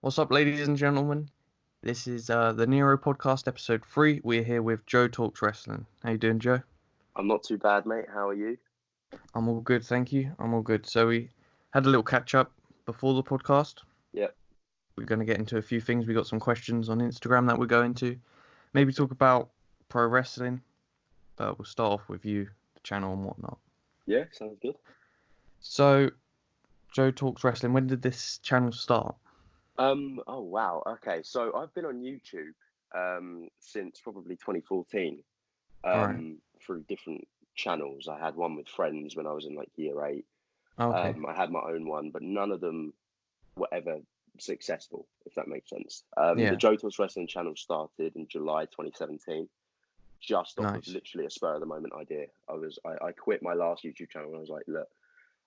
What's up, ladies and gentlemen? This is the Nero podcast, episode 3. We're here with Joe Talks Wrestling. How you doing, Joe? I'm not too bad, mate. How are you? I'm all good, thank you. I'm all good. So we had a little catch up before the podcast. Yep. We're going to get into a few things. We got some questions on Instagram that we're going to maybe talk about pro wrestling, but we'll start off with you, the channel and whatnot. Yeah, sounds good. So, Joe Talks Wrestling. When did this channel start? Oh wow. Okay. So I've been on YouTube since probably 2014 All right. through different channels. I had one with friends when I was in like year 8. Okay. I had my own one, but none of them were ever successful, if that makes sense. The Yeah. Joe Talks Wrestling channel started in July 2017, just off of Nice. literally a spur of the moment idea. I quit my last YouTube channel and I was like, look,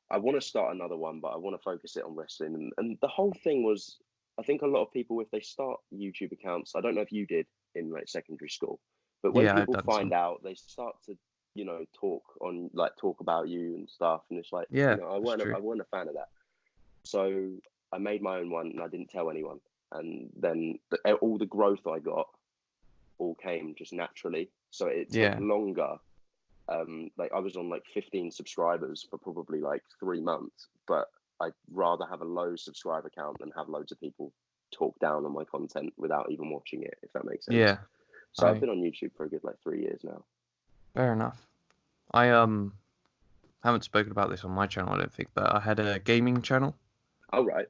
I want to start another one, but I want to focus it on wrestling. And the whole thing was, I think a lot of people, if they start YouTube accounts, I don't know if you did in like secondary school, but when Yeah, I've people done find some. out, they start to, talk about you and stuff. And it's like, Yeah, I that's weren't, true. I weren't a fan of that. So I made my own one and I didn't tell anyone. And then all the growth I got all came just naturally. So it took Yeah. longer like I was on like 15 subscribers for probably like 3 months, but I'd rather have a low subscriber count than have loads of people talk down on my content without even watching it, if that makes sense. Yeah. So I've I been on YouTube for a good like 3 years now. Fair enough. I haven't spoken about this on my channel, I don't think, but I had a gaming channel, Oh right,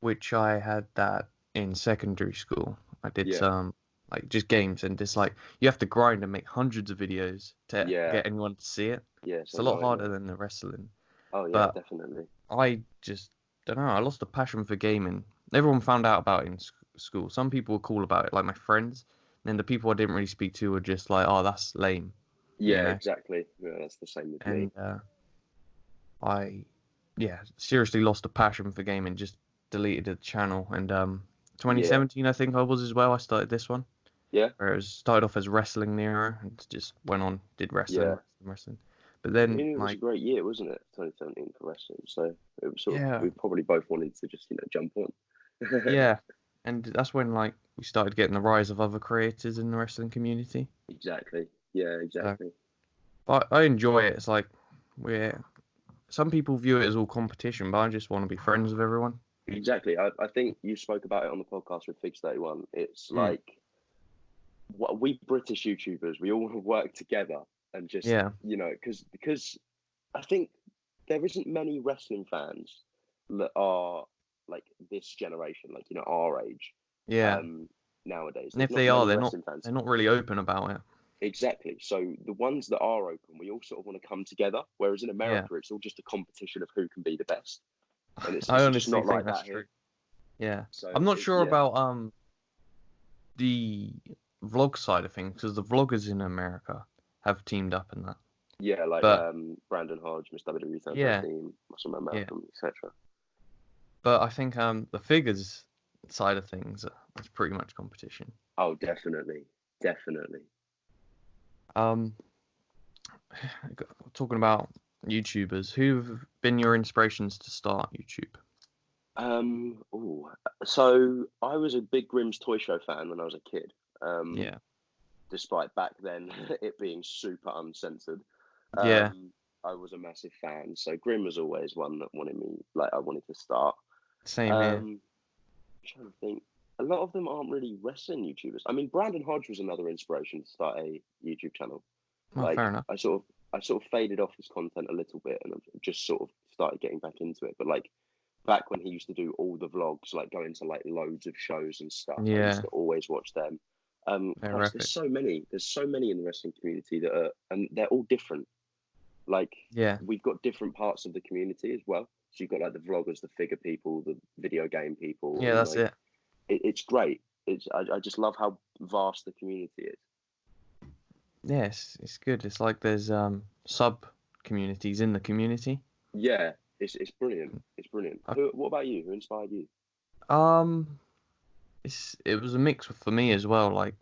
which I had that in secondary school. I did yeah, some like just games and just like you have to grind and make hundreds of videos to yeah, get anyone to see it. yeah. It's It's a a lot harder nightmare. than the wrestling. Oh yeah, But definitely. I just don't know. I lost a passion for gaming. Everyone found out about it in school. Some people were cool about it, like my friends. And then the people I didn't really speak to were just like, "Oh, that's lame," you Yeah, know. exactly. Yeah, that's the same with me. And I, yeah, seriously lost a passion for gaming. Just deleted the channel. And Yeah, 2017, I think I was as well. I started this one, yeah, where it was started off as wrestling Nero, and just went on, did wrestling, yeah. wrestling, wrestling. But I then, mean, it was a like, great year, wasn't it? 2017 for wrestling. So it was sort of yeah, we probably both wanted to just jump on. yeah, and that's when like we started getting the rise of other creators in the wrestling community. Exactly. Yeah, So, exactly. but I enjoy it. It's like we're some people view it as all competition, but I just want to be friends with everyone. Exactly. I think you spoke about it on the podcast with Figs 31. It's Mm, like what we British YouTubers, we all want to work together and just, yeah, because I think there isn't many wrestling fans that are like this generation, like, our age, yeah. um, nowadays. And There's if not they are, many they're not wrestling fans. they're not really open about it. Exactly. So the ones that are open, we all sort of want to come together. Whereas in Yeah, America, it's all just a competition of who can be the best. And it's, I it's just honestly not think like that's that true. here. Yeah, So I'm not it's, sure yeah. about the vlog side of things because the vloggers in America have teamed up in that. Yeah, like But Brandon Hodge, Miss WWE yeah, 13, Muscle Man yeah. Malcolm, etc. But I think the figures side of things is pretty much competition. Oh, definitely, definitely. Um, talking about YouTubers, who've been your inspirations to start YouTube? Oh, so I was a big Grimm's Toy Show fan when I was a kid. Yeah, Despite back then it being super uncensored, yeah, um, I was a massive fan. So Grimm was always one that I wanted to start. same here. I'm trying to think. A lot of them aren't really wrestling YouTubers. I mean, Brandon Hodge was another inspiration to start a YouTube channel. Well, fair Like enough. I sort of faded off his content a little bit, and I've just sort of started getting back into it. But like back when he used to do all the vlogs, like going to like loads of shows and stuff, I used Yeah, to always watch them. they're Plus, epic. there's so many in the wrestling community that are, and they're all different. Like Yeah, we've got different parts of the community as well. So you've got like the vloggers, the figure people, the video game people, yeah, and that's like it. it's great. I just love how vast the community is. Yes, it's good. It's like there's sub communities in the community. Yeah, it's brilliant. It's brilliant. I, What about you? Who inspired you? um, it was a mix for me as well. Like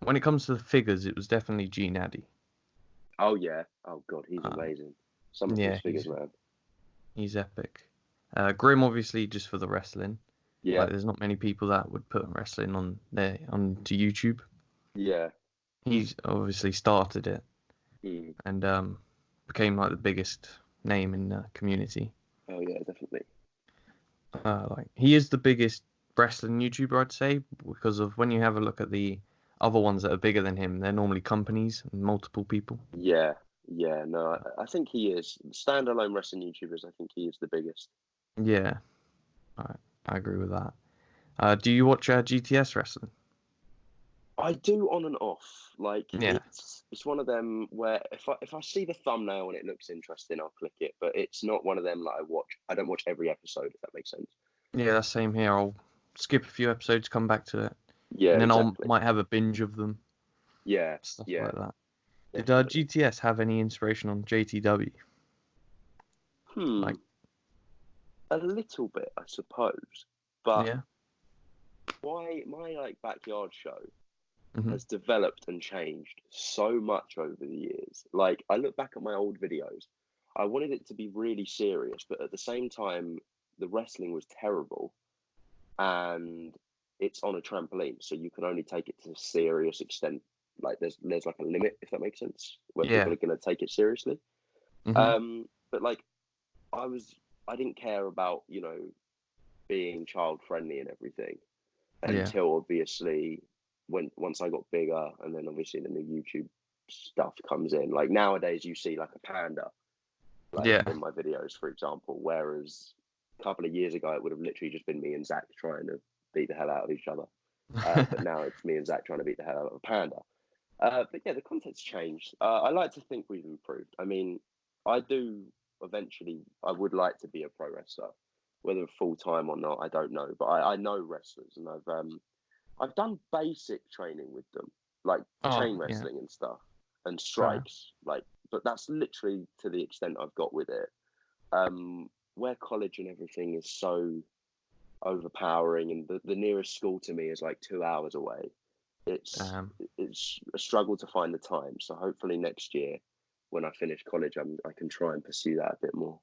when it comes to the figures, it was definitely G Natty. Oh yeah. Oh god, he's Um, amazing. Some of his yeah, figures, man. he's epic. Grim obviously just for the wrestling. Yeah, Like, there's not many people that would put wrestling onto YouTube. yeah. He's obviously started it Mm. and became like the biggest name in the community. Oh yeah, definitely. Like he is the biggest wrestling YouTuber, I'd say, because of when you have a look at the other ones that are bigger than him, they're normally companies and multiple people. Yeah, yeah. No, I think he is standalone wrestling YouTubers. I think he is the biggest. Yeah, I agree with that. Do you watch GTS wrestling? I do on and off. Like Yeah, it's one of them where if I see the thumbnail and it looks interesting, I'll click it. But it's not one of them that I watch. I don't watch every episode, if that makes sense. yeah, that's same here. I'll skip a few episodes, come back to it, Yeah, and then I exactly. might have a binge of them, Yeah, stuff yeah, like that. Did definitely. GTS have any inspiration on JTW? Hmm, Like, a little bit, I suppose. But yeah, my like backyard show hmm has developed and changed so much over the years. Like I look back at my old videos, I wanted it to be really serious, but at the same time, the wrestling was terrible, and it's on a trampoline, so you can only take it to a serious extent. Like there's like a limit, if that makes sense, where people yeah, are going to take it seriously. hmm But like I was, I didn't care about being child friendly and everything yeah, until obviously once I got bigger, and then obviously the new YouTube stuff comes in. Like nowadays, you see like a panda like yeah, in my videos, for example, whereas a couple of years ago it would have literally just been me and Zach trying to beat the hell out of each other. But now it's me and Zach trying to beat the hell out of a panda. But yeah, the content's changed. I like to think we've improved. I mean, I do eventually. I would like to be a pro wrestler, whether full time or not, I don't know. But I know wrestlers, and I've done basic training with them, like oh, chain yeah, wrestling and stuff, and fair. strikes. Like, but that's literally to the extent I've got with it. Where college and everything is so overpowering, and the nearest school to me is like 2 hours away. It's Um, it's a struggle to find the time. So hopefully next year, when I finish college, I can try and pursue that a bit more.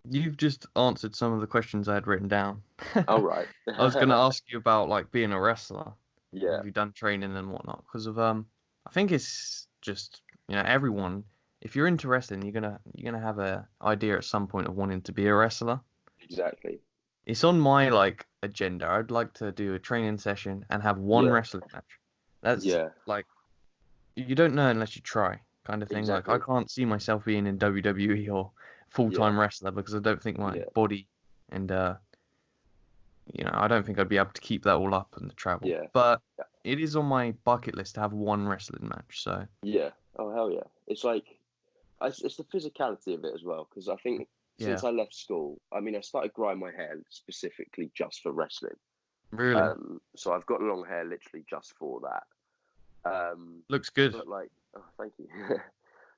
you've just answered some of the questions I had written down. All right. I was gonna ask you about like being a wrestler. Yeah. Have you done training and whatnot? Because of I think it's just everyone. If you're into wrestling, you're gonna have a idea at some point of wanting to be a wrestler. Exactly. It's on my like agenda. I'd like to do a training session and have one Yeah. wrestling match. That's Yeah. like you don't know unless you try, kind of thing. Like I Exactly. can't see myself being in WWE or Yeah. full-time wrestler because I don't think my Yeah. body and I don't think I'd be able to keep that all up and the travel. Yeah. But it is on my bucket list to have one wrestling match. So Yeah. Oh hell yeah! It's like it's the physicality of it as well. Because I think yeah, since I left school, I mean, I started growing my hair specifically just for wrestling. really So I've got long hair literally just for that. looks good. But like, oh, thank you.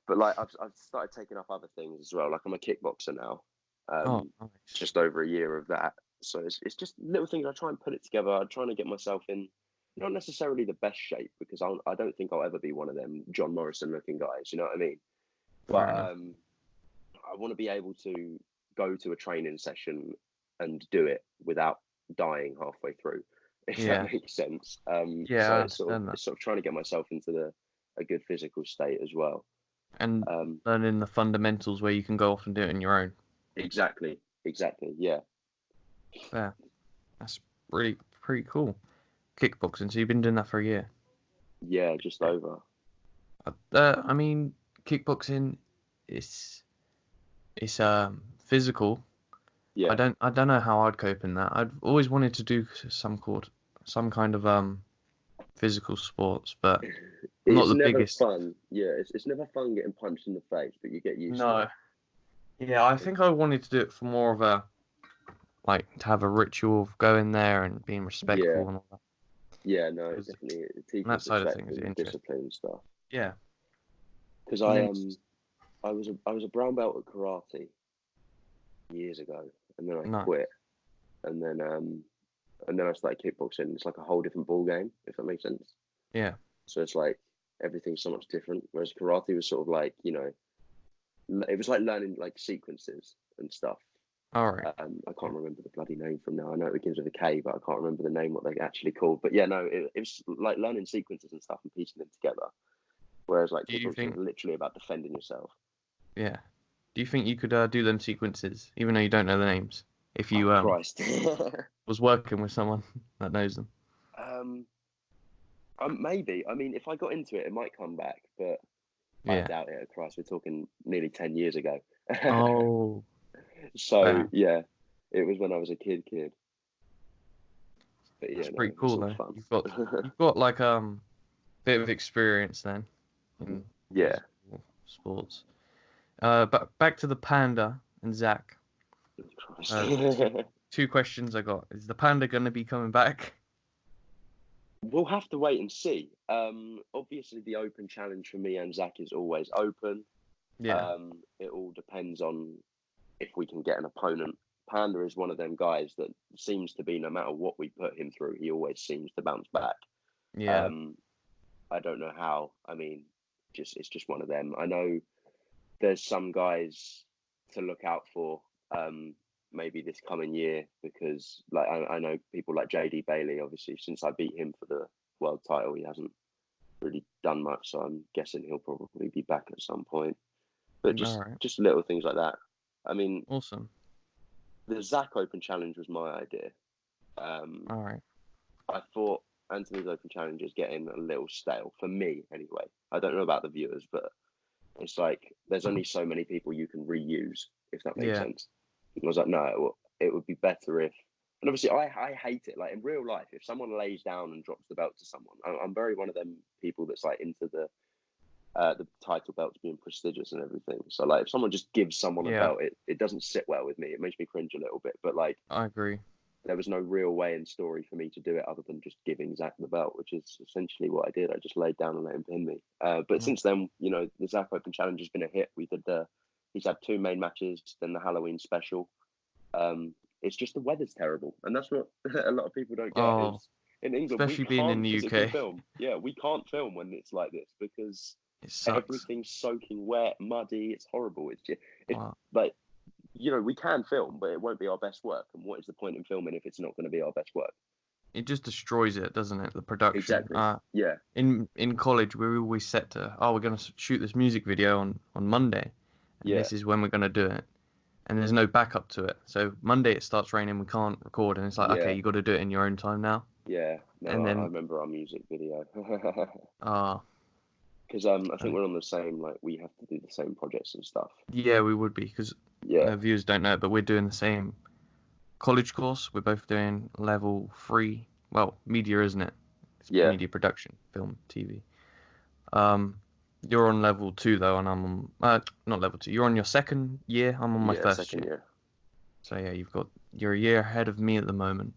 But like, I've started taking up other things as well. Like I'm a kickboxer now. Oh, Um, nice. just over a year of that. So it's just little things. I try and put it together. I'm trying to get myself in, not necessarily the best shape, because I don't think I'll ever be one of them John Morrison looking guys. You know what I mean? But Fair enough. I want to be able to go to a training session and do it without dying halfway through, if that Yeah, makes sense. yeah, So I it's sort of understand that. it's sort of trying to get myself into a good physical state as well. And Um, learning the fundamentals where you can go off and do it on your own. exactly, exactly, yeah, Fair. That's really pretty cool. Kickboxing. So you've been doing that for a year. yeah, just over. I mean, kickboxing is it's physical. Yeah, I don't know how I'd cope in that. I've always wanted to do some kind of physical sports, but I'm not it's the never biggest. fun. Yeah, it's never fun getting punched in the face, but you get used to No. Yeah, I think I wanted to do it for more of a like to have a ritual of going there and being it. Yeah, respectful and all that. yeah, no, Because definitely it on teaches that side of respect things, it's and interesting. discipline and stuff. Yeah, Because and I then I was a brown belt at karate years ago, and then I no, quit, and then I started kickboxing. It's like a whole different ball game, if that makes sense. yeah, So it's like everything's so much different. Whereas karate was sort of like it was like learning like sequences and stuff. All right. I can't remember the bloody name from now. I know it begins with a K, but I can't remember the name what they actually called. But yeah, no, it was like learning sequences and stuff and piecing them together. Whereas like Do you kickbokes was think? literally about defending yourself. Yeah. Do you think you could do them sequences, even though you don't know the names, if Oh you Christ. was working with someone that knows them? um, maybe. I mean, if I got into it, it might come back, but I Yeah. doubt it. Christ, we're talking nearly 10 years ago. Oh, So damn. yeah, it was when I was a kid. But yeah, That's no, pretty it's cool all though. fun. You've got like bit of experience then in Yeah. physical sports. But back to the panda and Zach. Christ. Two questions I got. Is the panda gonna be coming back? We'll have to wait and see. Obviously, the open challenge for me and Zach is always open. Yeah. It all depends on if we can get an opponent. Panda is one of them guys that seems to be, no matter what we put him through, he always seems to bounce back. Yeah. Um, I don't know how. I mean, it's just one of them. I know there's some guys to look out for. Maybe this coming year because, like, I know people like JD Bailey. Obviously, since I beat him for the world title, he hasn't really done much. So I'm guessing he'll probably be back at some point. But All just right. just little things like that. I mean, Awesome. the Zach Open Challenge was my idea. All right. I thought Anthony's Open Challenge is getting a little stale for me, anyway. I don't know about the viewers, but it's like there's only so many people you can reuse, if that makes Yeah. sense. And I was like, no, it would be better if. And obviously, I hate it. Like in real life, if someone lays down and drops the belt to someone, I'm very one of them people that's like into the title belts being prestigious and everything. So like, if someone just gives someone a Yeah. belt, it doesn't sit well with me. It makes me cringe a little bit. But like, I agree. there was no real way and story for me to do it other than just giving Zach the belt, which is essentially what I did. I just laid down and let him pin me. But Mm. since then, the Zach Open Challenge has been a hit. He's had two main matches, then the Halloween special. It's just the weather's terrible, and that's what a lot of people don't get. Oh, Is in England we especially being in can't the physically UK, film. Yeah, we can't film when it's like this because it sucks. everything's soaking wet, muddy. It's horrible. It's Wow. like we can film, but it won't be our best work. And what is the point in filming if it's not going to be our best work? It just destroys it, doesn't it? The production. Exactly. Yeah. In college, we were always set to, oh, we're gonna shoot this music video on Monday, and Yeah. this is when we're gonna do it. And there's no backup to it. So Monday it starts raining, we can't record, and it's like, okay, Yeah. you got to do it in your own time now. Yeah. No, And I then, remember our music video. uh, Because I think we're on the same, like, we have to do the same projects and stuff. yeah, we would be because Yeah. viewers don't know it, but we're doing the same college course. We're both doing level 3. Well, media, isn't it? It's Yeah. media production, film, TV. Um, you're on level 2 though, and I'm on not level 2. You're on your second year. I'm on my Yeah. first Second year. year. So yeah, you're a year ahead of me at the moment.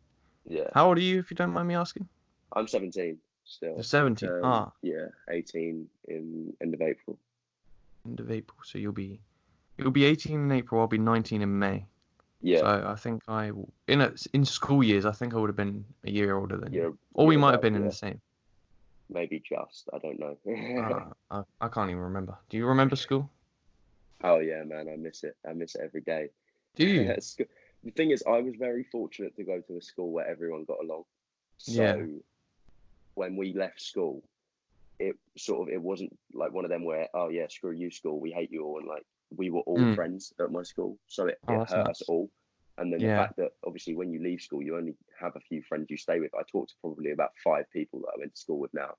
Yeah. How old are you, if you don't mind me asking? I'm 17 You're still. I 17. turn, Ah, yeah, 18 in end of April. end of April. So you'll be 18 in April. I'll be 19 in May. Yeah. So I think in school years, I think I would have been a year older than you, You're, or we you're might have about, been in yeah. the same. Maybe just. I don't know. I can't even remember. Do you remember school? Oh, yeah, man. I miss it. I miss it every day. Do you? The thing is, I was very fortunate to go to a school where everyone got along. Yeah. So when we left school, it wasn't like one of them where, oh yeah, screw you school, we hate you all, and like we were all Mm. friends at my school, so it, Oh, it that's hurt us nice. all. And then the Yeah. fact that obviously when you leave school, you only have a few friends you stay with. I talked to probably about 5 people that I went to school with now.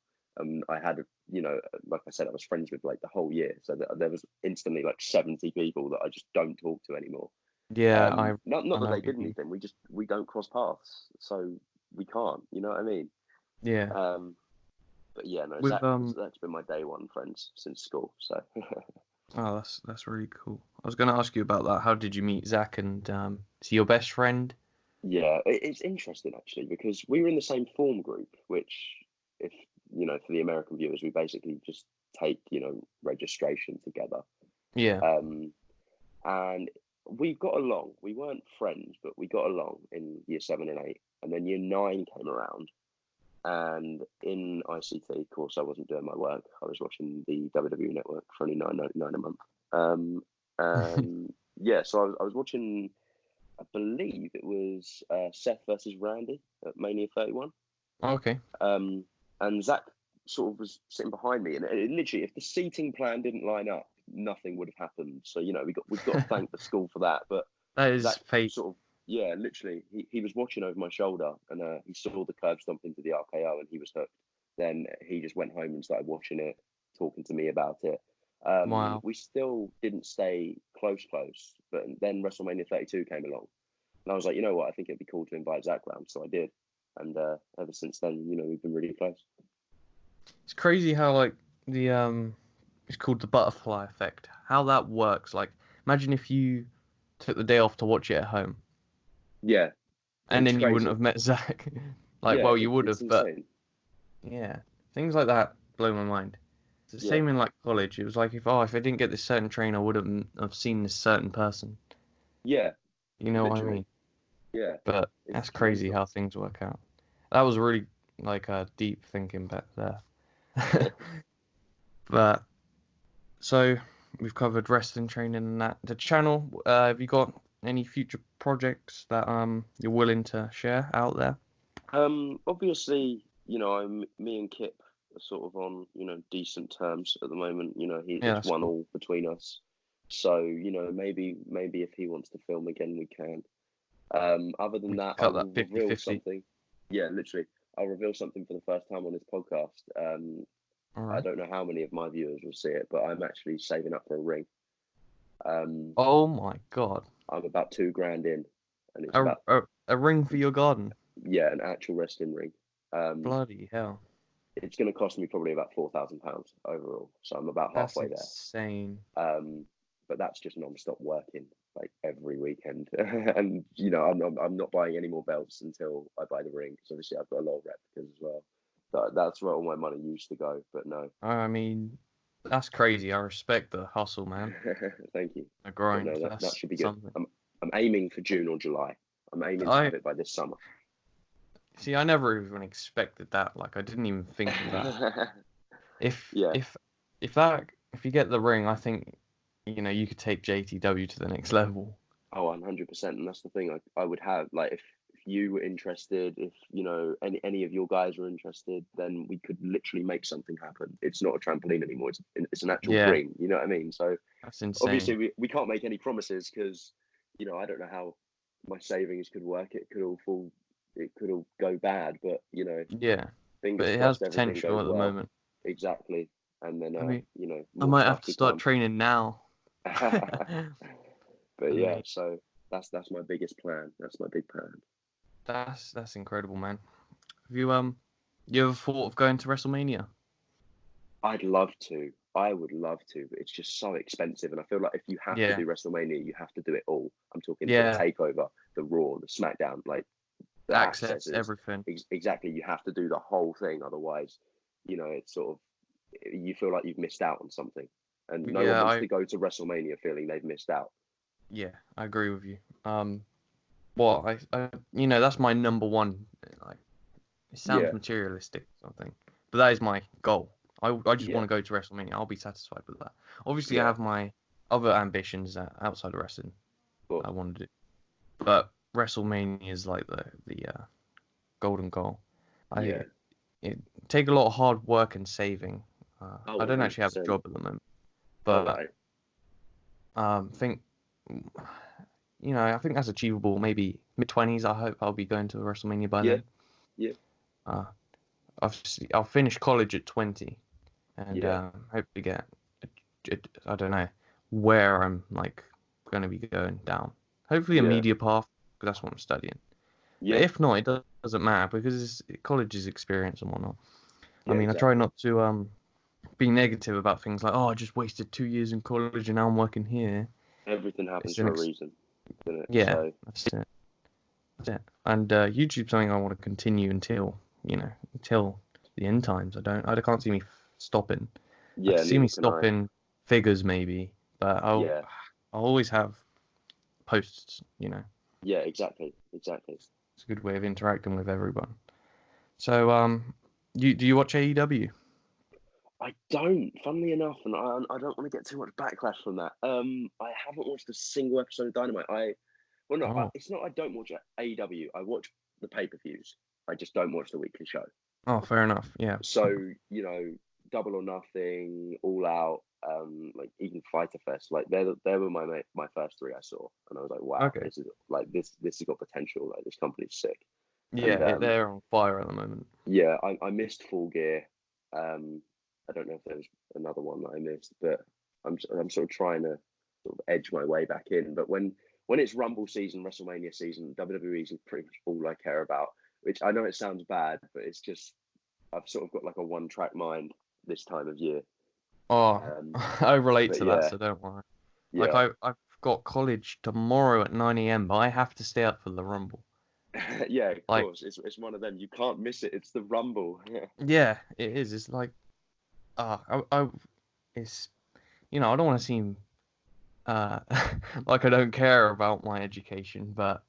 I had, like I said, I was friends with like the whole year, so there was instantly like 70 people that I just don't talk to anymore. Yeah. Not I that know they what you did mean. anything, we don't cross paths, so we can't. You know what I mean? Yeah. Um, but yeah, no, With Zach's been my day one friends since school. So Oh, that's really cool. I was gonna ask you about that. How did you meet Zach? And is he your best friend? yeah, it's interesting actually because we were in the same form group, which, if for the American viewers, we basically just take registration together. Yeah. Um, and we got along. We weren't friends, but we got along in year 7 and 8, and then year 9 came around. And in ICT, of course, I wasn't doing my work. I was watching the WWE Network for only $9.99 a month. And yeah, so I was watching I believe it was Seth versus Randy at Mania 31. Okay. And Zach sort of was sitting behind me, and it literally, if the seating plan didn't line up, nothing would have happened. So we've got to thank the school for that. But That is Zach fate. sort of, yeah, literally, he was watching over my shoulder, and he saw the curb stomp into the RKO, and he was hooked. Then he just went home and started watching it, talking to me about it. Wow. We still didn't stay close, but then WrestleMania 32 came along, and I was like, you know what, I think it'd be cool to invite Zach round, so I did, and ever since then, we've been really close. It's crazy how like the it's called the butterfly effect. How that works. Like, imagine if you took the day off to watch it at home, Yeah, and it's then you wouldn't crazy. have met Zach. Like, Yeah, well, you would it's have, but insane. yeah, things like that blow my mind. It's the Yeah, same in like college. It was like if I didn't get this certain train, I would have seen this certain person. yeah, You know what I literally. mean? Yeah, But that's it's crazy mental. how things work out. That was really like deep thinking back there. But so we've covered wrestling training and that. The channel, have you got any future projects that you're willing to share out there? Obviously, me and Kip are sort of on, decent terms at the moment. Yeah, It's that's one cool. all between us. So, maybe if he wants to film again, we can. Other than We can that, I cut will that reveal 50-50. something. Yeah, literally, I'll reveal something for the first time on this podcast. All I right. don't know how many of my viewers will see it, but I'm actually saving up for a ring. Um, Oh my God. I'm about 2 grand in, and it's A, about, a ring for your garden. yeah, an actual wrestling ring. Um, Bloody hell. it's going to cost me probably about £4,000 overall, so I'm about That's halfway there. insane. But that's just non-stop working like every weekend, and I'm not buying any more belts until I buy the ring, because obviously I've got a lot of replicas as well. That's where all my money used to go, but no. I mean, that's crazy. I respect the hustle, man. Thank you. The But grind. no, that That's should be good. something. I'm aiming for June or July. I'm aiming to I have it by this summer. see. I never even expected that. Like, I didn't even think of that. If Yeah. if if that if you get the ring, I think you could take JTW to the next level. Oh, 100%. And that's the thing I would have. Like, if you were interested, if, any of your guys were interested, then we could literally make something happen. It's not a trampoline anymore. It's an actual Yeah, ring. You know what I mean? So that's insane. obviously we can't make any promises, because, I don't know how my savings could work. It could all go bad, but, Yeah, but fingers it has crossed everything potential goes at the well. moment. Exactly. And then, I mean, I more might have stuff to to start come. training now. But I yeah, mean, so that's my biggest plan. That's my big plan. that's incredible, man. Have you ever thought of going to WrestleMania? I'd love to. I would love to, but it's just so expensive. And I feel like if you have to Yeah, do WrestleMania, you have to do it all. I'm talking the yeah, Takeover, the Raw, the SmackDown, like the access, accesses. everything. Exactly. You have to do the whole thing. Otherwise, it's sort of, you feel like you've missed out on something. And no one Yeah, wants to go to WrestleMania feeling they've missed out. yeah, I agree with you. Well, that's my number one. Like, it sounds Yeah. materialistic, something, but that is my goal. I just want Yeah. to go to WrestleMania. I'll be satisfied with that. Obviously, I Yeah. have my other ambitions outside of wrestling Of course. I want to do, but WrestleMania is like the golden goal. I Yeah. it take a lot of hard work and saving. Oh, I don't actually have a 100%. job at the moment, All but right. think I think that's achievable. Maybe mid-20s. I hope I'll be going to WrestleMania by Yeah. then. Yeah. Uh, I'll finish college at 20, and Yeah. hopefully get I don't know where I'm like going to be going down. Hopefully a Yeah. media path, because that's what I'm studying. But Yeah. if not, it doesn't matter, because college is experience and whatnot. I Yeah. mean, I try Exactly. not to be negative about things like, oh, I just wasted 2 years in college and now I'm working here. Everything happens It's an for a reason, doesn't it? yeah, So that's it. That's it. And YouTube's something I want to continue until the end times. I can't see me stopping. I can yeah, see me neither can I. stopping figures maybe, but I'll Yeah. I'll always have posts. Yeah. Exactly. Exactly. It's a good way of interacting with everyone. So do you watch AEW? I don't, funnily enough, and I don't want to get too much backlash from that. I haven't watched a single episode of Dynamite. Well, no, Oh, it's not. I don't watch AEW. I watch the pay-per-views. I just don't watch the weekly show. oh, fair enough. Yeah. So, Double or Nothing, All Out, like even Fighter Fest, like they were my first three I saw, and I was like, wow, Okay. this has got potential. Like this company's sick. Yeah, And they're on fire at the moment. yeah, I missed Full Gear. I don't know if there was another one that I missed, but I'm sort of trying to sort of edge my way back in. But when it's Rumble season, WrestleMania season, WWE is pretty much all I care about. Which I know it sounds bad, but it's just I've sort of got like a one-track mind this time of year. Oh, I relate But to that, yeah, so don't worry. Like yeah, I've got college tomorrow at 9 a.m., but I have to stay up for the Rumble. yeah. Of Like, course, it's one of them. You can't miss it. It's the Rumble. Yeah, yeah, it is. It's like, it's, I don't want to seem uh like I don't care about my education, but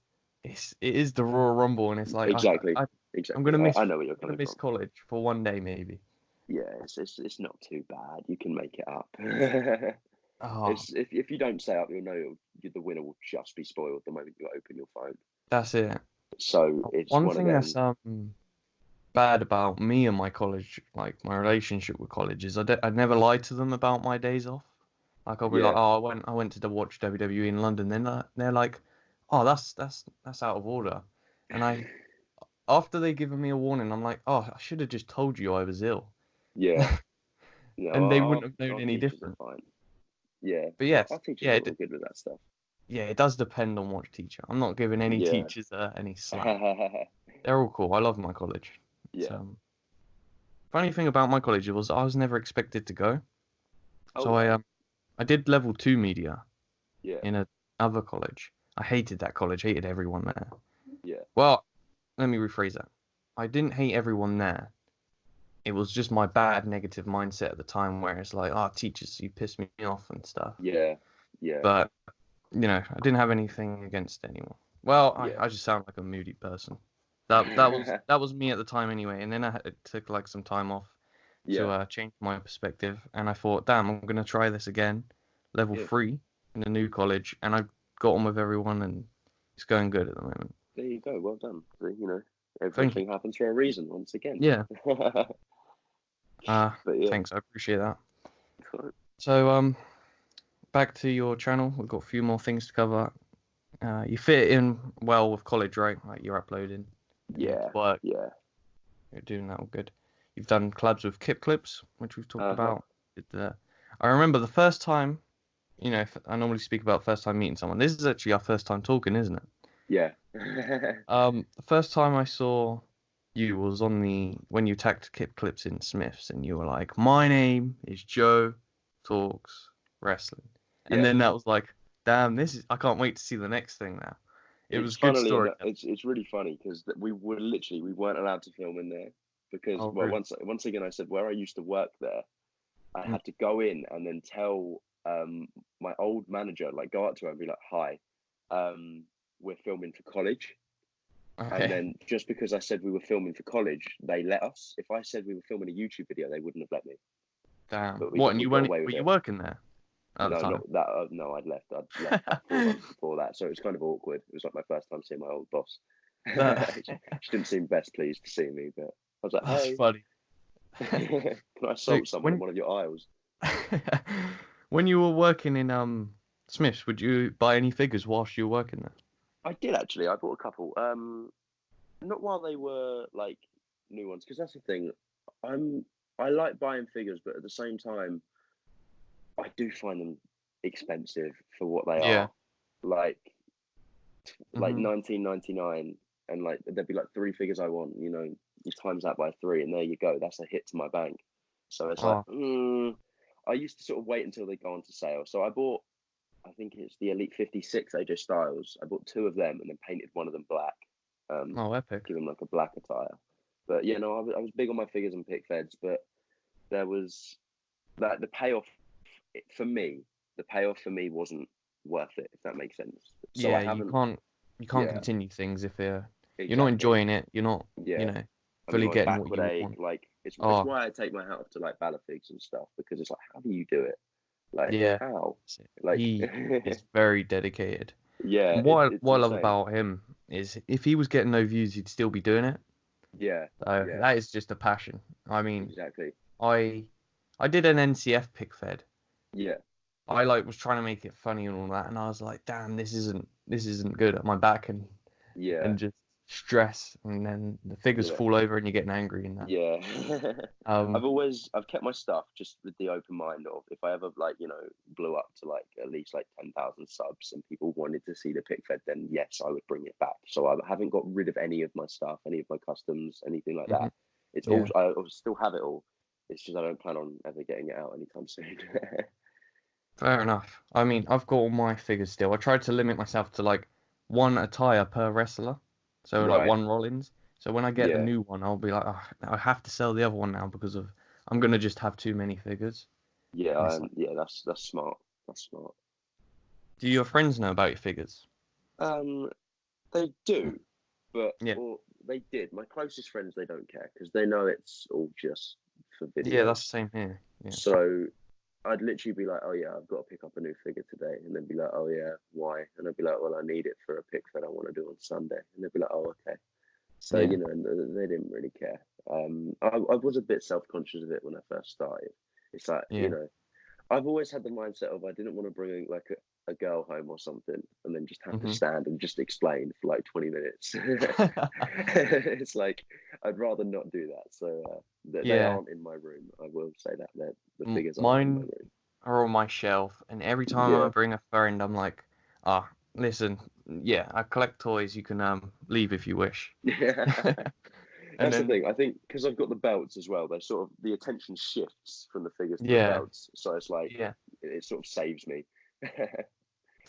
it is the Royal Rumble, and it's like exactly, I'm exactly. gonna miss I know where you're coming from. college for one day maybe. Yeah, it's not too bad. You can make it up. Oh, It's if you don't stay up, you'll know the winner will just be spoiled the moment you open your phone. that's it. So it's One one of thing that's them. bad about me and my college, like my relationship with college, is I never lie to them about my days off. Like I'll be like, Yeah, oh, I went to watch WWE in London. Then they're like, oh, that's out of order. And after they given me a warning, I'm like, oh, I should have just told you I was ill, yeah. and they No, wouldn't have known our any teachers different. are fine. Yeah, But our yes, teachers yeah, are all good with that stuff. yeah, it does depend on what teacher. I'm not giving any Yeah, teachers any slack. They're all cool. I love my college. It's, yeah. funny thing about my college was I was never expected to go. Oh So no. I did level two media Yeah, in a other college. I hated that college, hated everyone there. yeah, Well, let me rephrase that. I didn't hate everyone there. It was just my bad negative mindset at the time where it's like, oh, teachers, you piss me off and stuff. yeah, yeah, But, I didn't have anything against anyone. Well, yeah, I just sound like a moody person. That was me at the time anyway. And then took like some time off to yeah, change my perspective. And I thought, damn, I'm gonna try this again, level yeah. three in a new college. And I got on with everyone, and it's going good at the moment. There you go. Well done. So, Thank you. everything happens for a reason once again. Yeah. But yeah, Thanks. I appreciate that. So, back to your channel. We've got a few more things to cover. You fit in well with college, right? Like you're uploading, and yeah, work. yeah. You're doing that all good. You've done collabs with Kip Clips, which we've talked Uh-huh. about. I remember the first time. If I normally speak about first time meeting someone. This is actually our first time talking, isn't it? Yeah. The first time I saw you was when you tagged Kip Clips in Smiths, and you were like, "My name is Joe Talks Wrestling," and Yeah. then that was like, "Damn, I can't wait to see the next thing now." It It's was good funnily story. enough, it's really funny because we weren't allowed to film in there because Oh, well really? once again I said where I used to work there I Mm, had to go in and then tell my old manager, like go up to her and be like, "Hi, we're filming for college." And okay. then just because I said we were filming for college, they let us. If I said we were filming a YouTube video, they wouldn't have let me. Damn. But What? And we you got weren't? away Were with you it. working there at the No, not time? that. No, I'd left. I'd left like 4 months before that, so it was kind of awkward. It was like my first time seeing my old boss. That, She didn't seem best pleased to see me, but I was like, that's "Hey, funny. can I So assault someone in one of your aisles?" when you were working in Smiths, would you buy any figures whilst you were working there? I did actually. I bought a couple. Not while they were like new ones, because that's the thing. I'm I like buying figures, but at the same time, I do find them expensive for what they Yeah. are. Like Hmm. 19.99, and like there'd be like three figures I want. You times that by three, and there you go. That's a hit to my bank. So it's like, Oh, I used to sort of wait until they go on to sale. So I bought, I think it's the Elite 56 AJ Styles. I bought two of them and then painted one of them black. oh, epic. Give him like a black attire. But yeah, no, I was big on my figures and pick feds, but there was that the payoff for me, the payoff for me wasn't worth it, if that makes sense. So I Yeah, haven't, you can't yeah, continue things if you're not exactly. enjoying it. You're not, Yeah. I mean, fully like getting what you Backwood, want. like it's Oh, why I take my hat off to like Balafigs and stuff because it's like, how do you do it? Like yeah. how? That's it. Like He is very dedicated. Yeah, And it's what I love insane. about him is if he was getting no views, he'd still be doing it. Yeah, So yeah, that is just a passion. I mean, exactly. I I did an NCF pick fed. Yeah, I like was trying to make it funny and all that, and I was like, damn, this isn't good at my back yeah, and just stress, and then the figures yeah. fall over and you're getting angry and that. Yeah. Um, I've kept my stuff just with the open mind of if I ever like, blew up to like at least like 10,000 subs and people wanted to see the pick fed, then yes, I would bring it back. So I haven't got rid of any of my stuff, any of my customs, anything like that. mhm, It's all yeah, I still have it all. It's just I don't plan on ever getting it out anytime soon. fair enough. I mean, I've got all my figures still. I tried to limit myself to like one attire per wrestler, so like Right. one Rollins. So when I get the Yeah. new one, I'll be like, oh, I have to sell the other one now because of I'm gonna just have too many figures. Yeah. And it's like, Yeah. That's smart. That's smart. do your friends know about your figures? Um, they do, but Yeah, or they did. My closest friends, they don't care because they know it's all just for yeah, that's the videos. same here. Yeah, So I'd literally be like, "Oh yeah, I've got to pick up a new figure today," and then be like, "Oh yeah, why?" And I'd be like, "Well, I need it for a pick that I want to do on Sunday," and they'd be like, "Oh okay." So yeah, they didn't really care. I was a bit self-conscious of it when I first started. It's like yeah. I've always had the mindset of I didn't want to bring like a girl home or something and then just have to Hmm. stand and just explain for like 20 minutes. It's like I'd rather not do that. So they Yeah, aren't in my room. I will say that the figures aren't in my mine room. are on my shelf, and every time I Yeah. bring a friend, I'm like, ah, listen, yeah, I collect toys. You can leave if you wish. And That's the then thing. I think because I've got the belts as well, they sort of the attention shifts from the figures to the yeah, belts. So it's like yeah, it sort of saves me.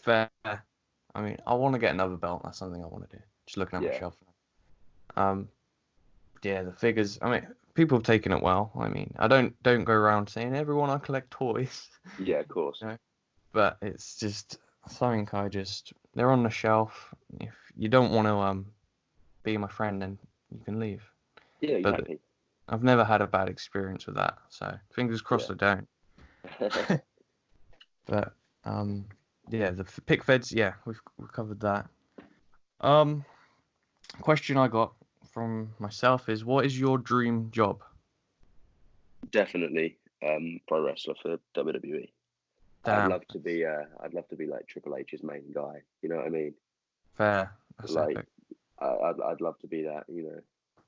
fair. I mean, I want to get another belt. That's something I want to do. Just looking at my Yeah. shelf now. Yeah, the figures. I mean, people have taken it well. I mean, I don't go around saying everyone I collect toys, Yeah, of course. you know, but it's just something I just they're on the shelf. If you don't want to be my friend, then you can leave. Yeah, But exactly. I've never had a bad experience with that, so fingers Yeah. crossed I don't. But yeah, the pick feds, yeah, we've covered that. Um, question I got from myself is, what is your dream job? Definitely pro wrestler for WWE. Damn, I'd love to be like Triple H's main guy. You know what I mean? fair. That's Like epic. I'd love to be that.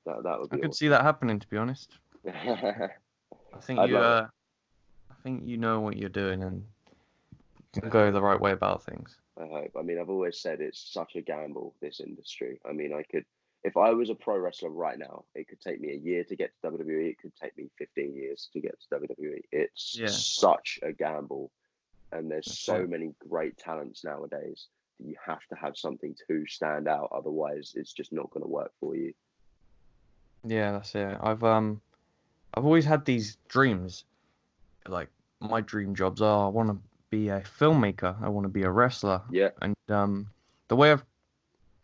That would I be could see awesome. that happening, to be honest. I think I'd you love it. I think you know what you're doing and you can go the right way about things. I hope. I mean, I've always said it's such a gamble, this industry. I mean, if I was a pro wrestler right now, it could take me a year to get to WWE. It could take me 15 years to get to WWE. It's Yeah, such a gamble. And there's that's so it. many great talents nowadays that you have to have something to stand out. Otherwise, it's just not going to work for you. Yeah, that's it. I've always had these dreams. Like my dream jobs are I want to be a filmmaker, I want to be a wrestler, Yeah, and the way I've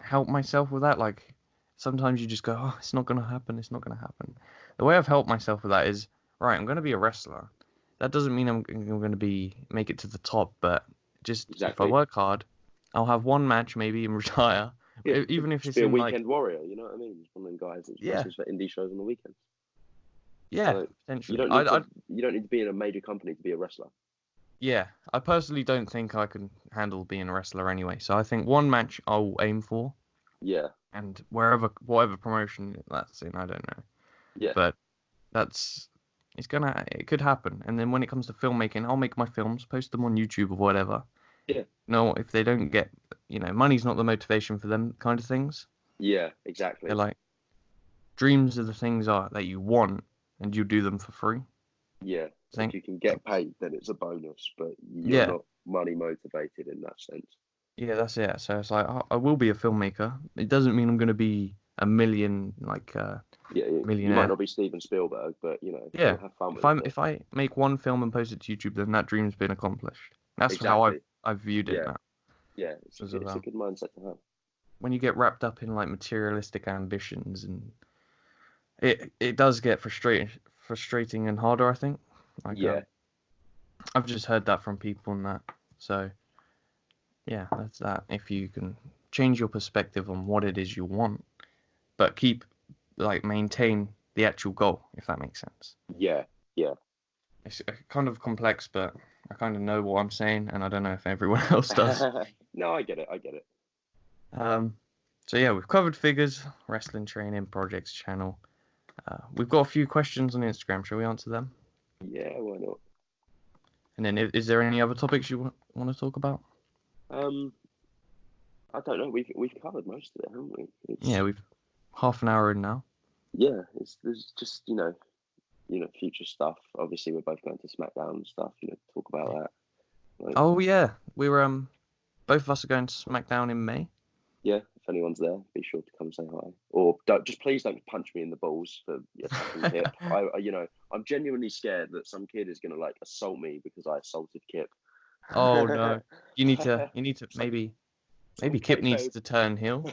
helped myself with that, like sometimes you just go, oh, it's not gonna happen, it's not gonna happen. The way I've helped myself with that is, right, I'm gonna be a wrestler. That doesn't mean I'm gonna be make it to the top, but just if I exactly. work hard, I'll have one match maybe and retire, Yeah, even if just it's be a in like, weekend warrior. You know what I mean? Just one of them guys that yeah, wrestles for indie shows on the weekends. yeah, Like potentially. I you don't need to be in a major company to be a wrestler. Yeah, I personally don't think I can handle being a wrestler anyway. So I think one match I'll aim for, Yeah, and whatever promotion that's in, I don't know. yeah, But that's it could happen. And then when it comes to filmmaking, I'll make my films, post them on YouTube or whatever. yeah, No, if they don't get, money's not the motivation for them kind of things. yeah. They're Exactly. like dreams are the things are that you want, and you do them for free. Yeah. I If think, you can get paid, then it's a bonus. But you're yeah, not money motivated in that sense. yeah, that's it. So it's like I will be a filmmaker. It doesn't mean I'm gonna be a million Yeah, you might millionaire. not be Steven Spielberg, but Yeah. you'll have fun If with it. I'm if I make one film and post it to YouTube, then that dream's been accomplished. That's how I've Exactly. I've viewed it Yeah, now. yeah. Because of It's a good mindset to have. when you get wrapped up in like materialistic ambitions, and it does get frustrating and harder, I think. Like Yeah, I've just heard that from people and that. So Yeah, that's that. If you can change your perspective on what it is you want, but maintain the actual goal, if that makes sense. Yeah, yeah. It's kind of complex, but I kind of know what I'm saying, and I don't know if everyone else does. No, I get it. I get it. Um, so yeah, we've covered figures, wrestling training, projects, channel. We've got a few questions on Instagram. Shall we answer them? Yeah, why not? And then, is there any other topics you want to talk about? Um, I don't know. We've covered most of it, haven't we? Yeah, we've half an hour in now. Yeah. There's just future stuff. Obviously, we're both going to SmackDown and stuff. Talk about that. Like, Oh yeah, we were both of us are going to SmackDown in May. yeah, if anyone's there, be sure to come say hi. Or please don't punch me in the balls for attacking Kip. I'm genuinely scared that some kid is gonna like assault me because I assaulted Kip. Oh no, you need to Some maybe Kip needs kayfabe. to turn heel,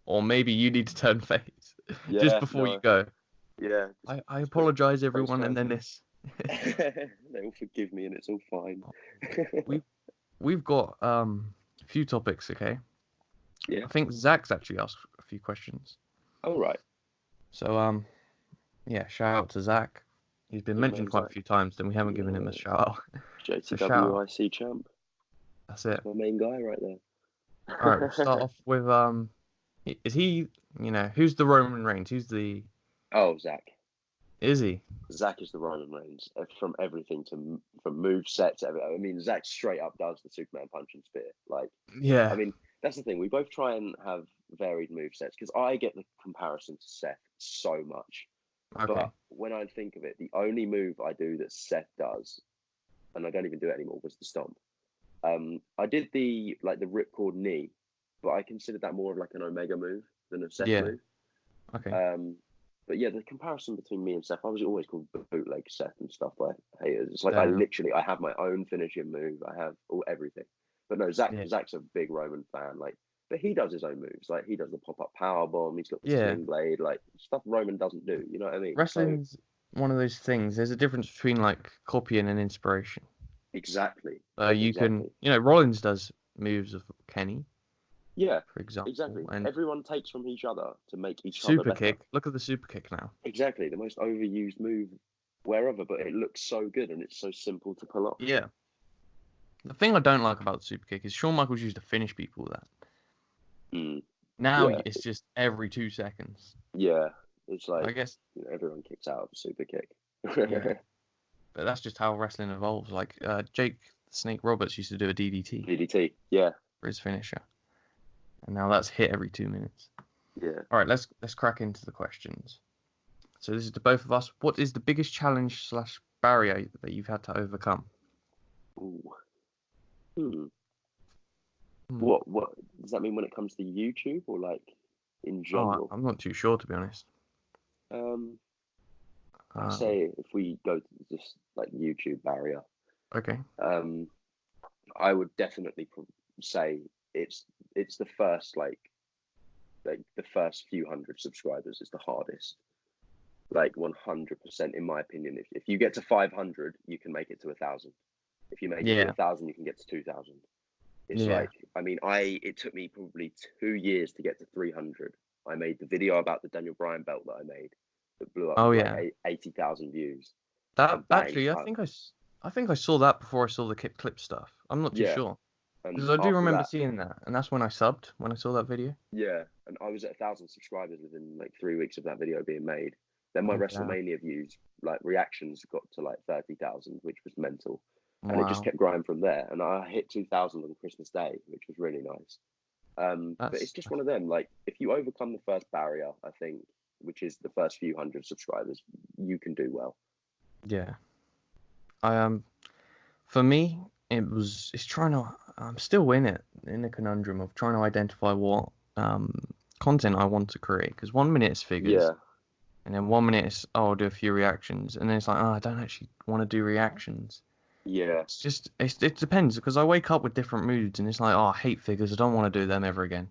or maybe you need to turn face just Yeah, before you no, go. yeah. I Just put apologize face everyone, and down. then this. They all forgive me and it's all fine. we we've got a few topics, okay? Yeah. I think Zach's actually asked a few questions. All right. So yeah, shout out to Zach. He's been Big mentioned man quite a Zach. few times, then we haven't given him a Yeah. shout out. So shout out. JTWIC champ. That's That's it. my main guy right All right, we'll start there. off with is he, who's the Roman Reigns? Oh, Zach. Is he? Zach is the Roman Reigns from everything from move sets. I mean, Zach straight up does the Superman punch and spear. Like, I Yeah. mean, that's the thing. We both try and have varied move sets because I get the comparison to Seth so much. Okay. But when I think of it, the only move I do that Seth does, and I don't even do it anymore, was the stomp. I did the ripcord knee, but I considered that more of like an Omega move than a Seth Yeah. move. Okay. Um, but yeah, the comparison between me and Seth, I was always called bootleg Seth and stuff by haters. It's like Uh, I have my own finishing move. I have everything. But no, yeah. Zach's a big Roman fan. Like, but he does his own moves. Like he does the pop up power bomb. He's got the Yeah. sling blade. Like stuff Roman doesn't do. You know what I mean? So Wrestling's one of those things. There's a difference between like copying and inspiration. exactly, You can, exactly. Rollins does moves of Kenny, Yeah, for example, exactly. and Everyone takes from each other to make each other super better. kick. Look at the super kick now. Exactly, the most overused move wherever, but it looks so good and it's so simple to pull off. Yeah. The thing I don't like about the super kick is Shawn Michaels used to finish people with that. Mm, Now yeah, it's just every 2 seconds. yeah. It's I like guess, everyone kicks out of a super kick. yeah. But that's just how wrestling evolves. Like Jake the Snake Roberts used to do a DDT DDT. Yeah, for his finisher, and now that's hit every 2 minutes. yeah. All right, let's crack into the questions. So this is to both of us. What is the biggest challenge / barrier that you've had to overcome? Ooh. Hmm. Hmm. What does that mean when it comes to YouTube or like in Oh, general? I'm not too sure, to be honest. Um, I Uh, say if we go to just like YouTube barrier, okay. um, I would definitely say it's the first like the first few hundred subscribers is the hardest. Like 100% in my opinion. If you get to 500, you can make it to 1,000. If you make it to Yeah. 1,000, you can get to 2,000. It's Yeah. like, I mean, it took me probably 2 years to get to 300. I made the video about the Daniel Bryan belt that I made that blew up Oh with like yeah. 80,000 views. That And bang, actually, I think I saw that before I saw the clip stuff. I'm not too yeah. sure And because I do after remember that, seeing that, and that's when I subbed when I saw that video. yeah. And I was at 1,000 subscribers within like 3 weeks of that video being made. Then my Oh damn. WrestleMania views, like reactions, got to like 30,000, which was mental. And it just Wow. kept growing from there. And I hit 2,000 on Christmas Day, which was really nice. But it's just That's one of them. Like, if you overcome the first barrier, I think, which is the first few hundred subscribers, you can do well. yeah. I For me, it's trying to. I'm still in the conundrum of trying to identify what content I want to create. Because 1 minute it's figures, Yeah, and then 1 minute it's, oh, I'll do a few reactions, and then it's like, oh, I don't actually want to do reactions. yeah, It's just it depends because I wake up with different moods, and it's like, oh, I hate figures. I don't want to do them ever again.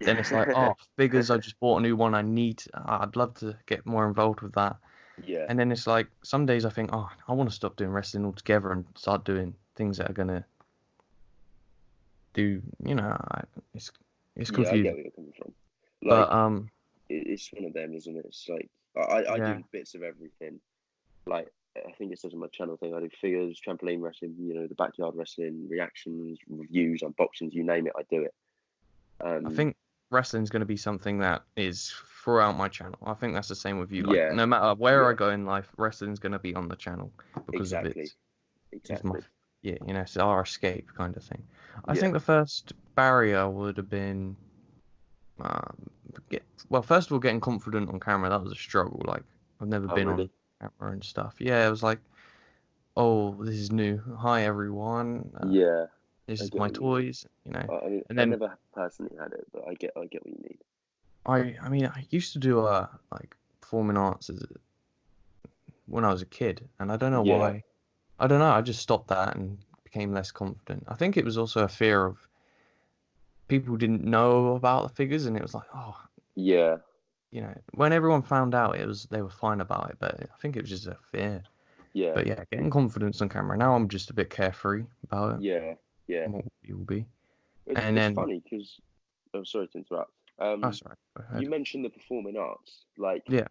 Then it's like, oh, figures. I just bought a new one. I'd love to get more involved with that. yeah, And then it's like some days I think, oh, I want to stop doing wrestling altogether and start doing things that are gonna do, you know, it's Yeah, I get confusing. where you're coming from. But Like, it's one of them, isn't it? It's like I yeah, do bits of everything. Like I think it says on my channel thing, I do figures, trampoline wrestling, the backyard wrestling, reactions, reviews, unboxings, you name it, I do it. I Um, think wrestling's going to be something that is throughout my channel. I think that's the same with you. Like, yeah, no matter where I yeah, go in life, wrestling's going to be on the channel because of exactly, it's my, exactly. yeah, it's our escape kind of thing. I Yeah. think the first barrier would have been, well, first of all, getting confident on camera. That was a struggle. Like, I've never Oh, been really? on camera and stuff. Yeah, it was like, oh, this is new. Hi, everyone. Yeah, This I is get my what you mean. toys. I mean, And I then never personally had it, but I get what you mean. I mean, I used to do like performing arts when I was a kid, and I don't know Yeah, why. I don't know. I just stopped that and became less confident. I think it was also a fear of people didn't know about the figures, and it was like, oh, yeah, when everyone found out, they were fine about it, but I think it was just a fear. yeah, But yeah, getting confidence on camera. Now I'm just a bit carefree about it, yeah, yeah. and what it will be. It's And it's then, funny because I'm sorry to interrupt. oh, sorry, go You ahead. mentioned the performing arts. Like Yeah.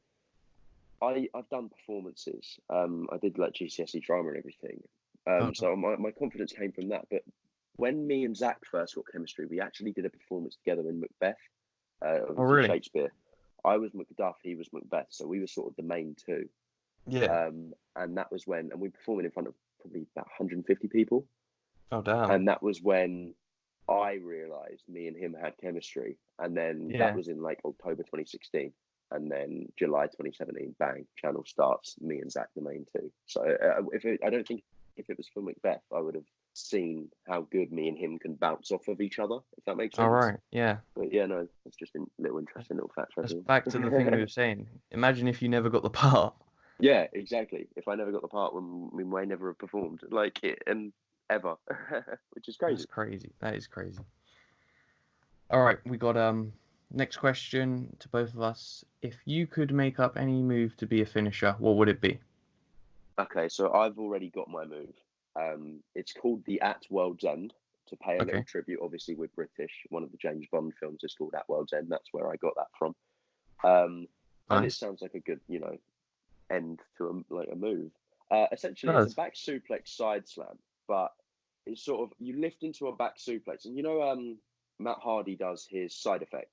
I've done performances. I did like GCSE drama and everything. Oh, no. So my confidence came from that. But when me and Zach first got chemistry, we actually did a performance together in Macbeth, Oh, obviously really? Shakespeare. I was Macduff, he was Macbeth, so we were sort of the main two. Yeah. And that was when, and we performed in front of probably about 150 people. Oh, damn. And that was when I realized me and him had chemistry. And then that Yeah. was in like October 2016. And then July 2017, bang, channel starts, me and Zach, the main two. So I don't think if it was for Macbeth, I would have seen how good me and him can bounce off of each other, if that makes All sense. right. Yeah. But yeah, no, it's just a little interesting little fact for That's everyone. back to the thing we were saying. Imagine if you never got the part. Yeah, exactly. If I never got the part, when we may never have performed like it and ever, which is That's crazy. crazy. That is crazy. All right, we got next question to both of us. If you could make up any move to be a finisher, what would it be? Okay, so I've already got my move. It's called the At World's End to pay a little Okay. tribute. Obviously, we're British. One of the James Bond films is called At World's End. That's where I got that from. Um, and it Nice. sounds like a good, end to a move. Essentially, it's a Does. back suplex side slam, but it's sort of you lift into a back suplex, and Matt Hardy does his side effect.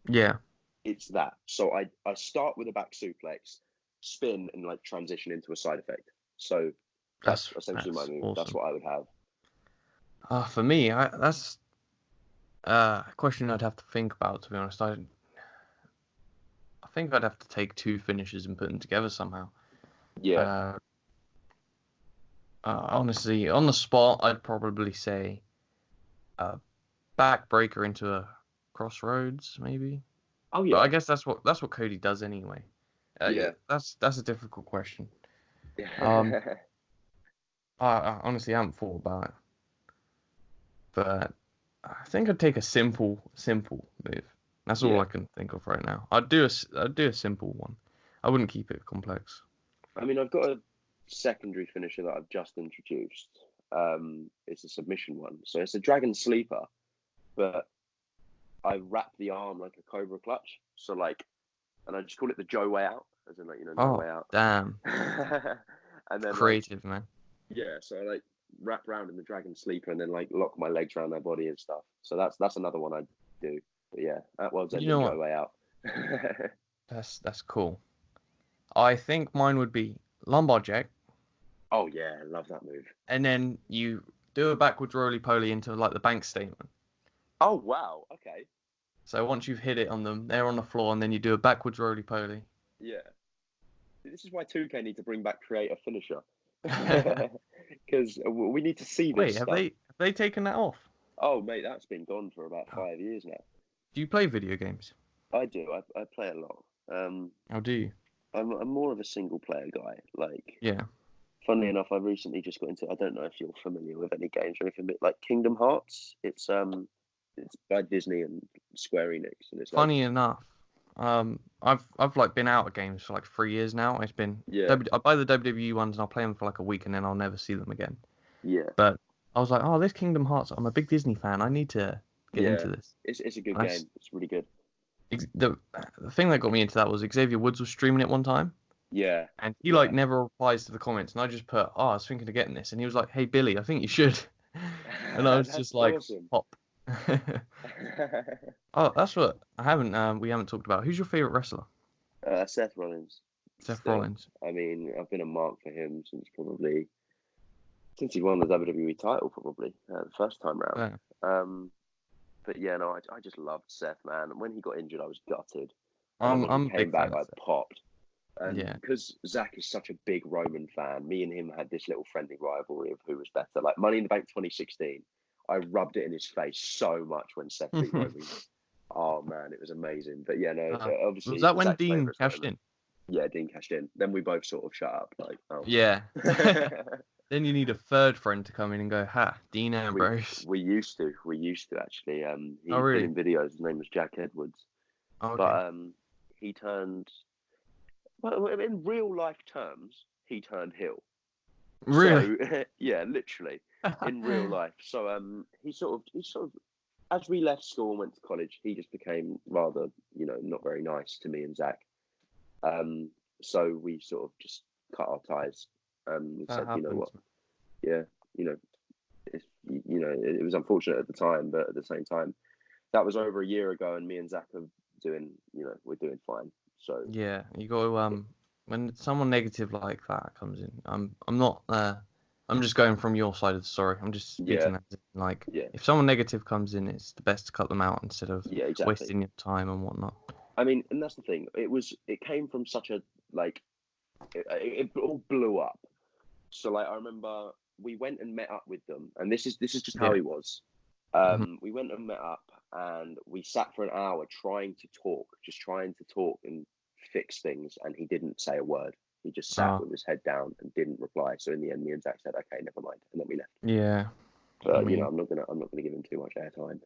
Yeah. It's that. So I start with a back suplex, spin, and like transition into a side effect. So that's essentially my That's move. That's awesome. what I would have. For me, that's a question I'd have to think about, to be honest. I think I'd have to take two finishes and put them together somehow. Yeah. Uh, Honestly, on the spot, I'd probably say a backbreaker into a crossroads, maybe. Oh But I yeah. guess that's what Cody does anyway. Yeah, Yeah. that's a difficult question. Um, I honestly haven't thought about it, but I think I'd take a simple move. That's all Yeah. I can think of right now. I'd do a simple one. I wouldn't keep it complex. I mean, I've got a secondary finisher that I've just introduced. It's a submission one, so it's a dragon sleeper, but I wrap the arm like a cobra clutch. So like, and I just call it the Joe way out, as in like no Oh, way out. damn, And then like creative, man. yeah, so I like wrap around in the dragon sleeper and then like lock my legs around their body and stuff. So that's another one I do. But yeah, at World's You End know and what? Joe way out. That's cool. I think mine would be lumbar jack, Oh yeah, I love that move. and then you do a backwards roly poly into like the bank statement. Oh wow, okay. So once you've hit it on them, they're on the floor, and then you do a backwards roly poly. Yeah. This is why 2K need to bring back creative finisher. Because we need to see Wait, this stuff. have they taken that off? Oh mate, that's been gone for about Oh, 5 years now. do you play video games? I do. I play a lot. How do you? I'm more of a single player guy. Like, Yeah. funnily enough, I recently just got into. I don't know if you're familiar with any games or anything, but like Kingdom Hearts. It's by Disney and Square Enix, and it's like Funny enough, I've like been out of games for like 3 years now. yeah, I buy the WWE ones and I'll play them for like a week and then I'll never see them again. yeah, But I was like, oh, this Kingdom Hearts. I'm a big Disney fan. I need to get Yeah, into this. it's a good And game. It's really good. the thing that got me into that was Xavier Woods was streaming it one time, Yeah, and he like yeah. never replies to the comments, and I just put, oh, I was thinking of getting this, and he was like, hey Billy, I think you should, and I was That's just like, awesome. pop. Oh, that's what we haven't talked about. Who's your favorite wrestler? Seth Rollins, Seth still. Rollins. I mean, I've been a mark for him since he won the WWE title, probably the first time round. Yeah. But yeah, no, I just loved Seth, man. And when he got injured, I was gutted. And then I'm when he I'm a came big back, fan of I Seth. popped. And Yeah. because Zach is such a big Roman fan, me and him had this little friendly rivalry of who was better. Like Money in the Bank 2016, I rubbed it in his face so much when Seth beat Roman. Oh man, it was amazing. But yeah, no, Was obviously that when Zach's Dean favourite's not cashed him. in? Yeah, Dean cashed in. Then we both sort of shut up, like, oh. Yeah. Then you need a third friend to come in and go, ha, Dean we Ambrose. we used to actually. Oh He's been really? in videos. His name was Jack Edwards, Oh, okay. but he turned. Well, in real life terms, he turned heel. Really? So yeah, literally in real life. So he sort of as we left school and went to college, he just became rather not very nice to me and Zach. So we sort of just cut our ties. We That said, you know happens. what, yeah, you know, it was unfortunate at the time, but at the same time, that was over a year ago, and me and Zach are we're doing fine. So Yeah, you got to when someone negative like that comes in, I'm not I'm just going from your side of the story. I'm just yeah, speaking as in, like yeah, if someone negative comes in, it's the best to cut them out instead of yeah, exactly. wasting your time and whatnot. I mean, and that's the thing. It came from such a like it all blew up. So like I remember we went and met up with them, and this is just how Yeah. he was. Hmm. We went and met up, and we sat for an hour just trying to talk and fix things, and he didn't say a word. He just sat Oh, with his head down and didn't reply. So in the end, me and Zach said, "Okay, never mind," and then we left. yeah. I But mean, I'm not gonna give him too much airtime.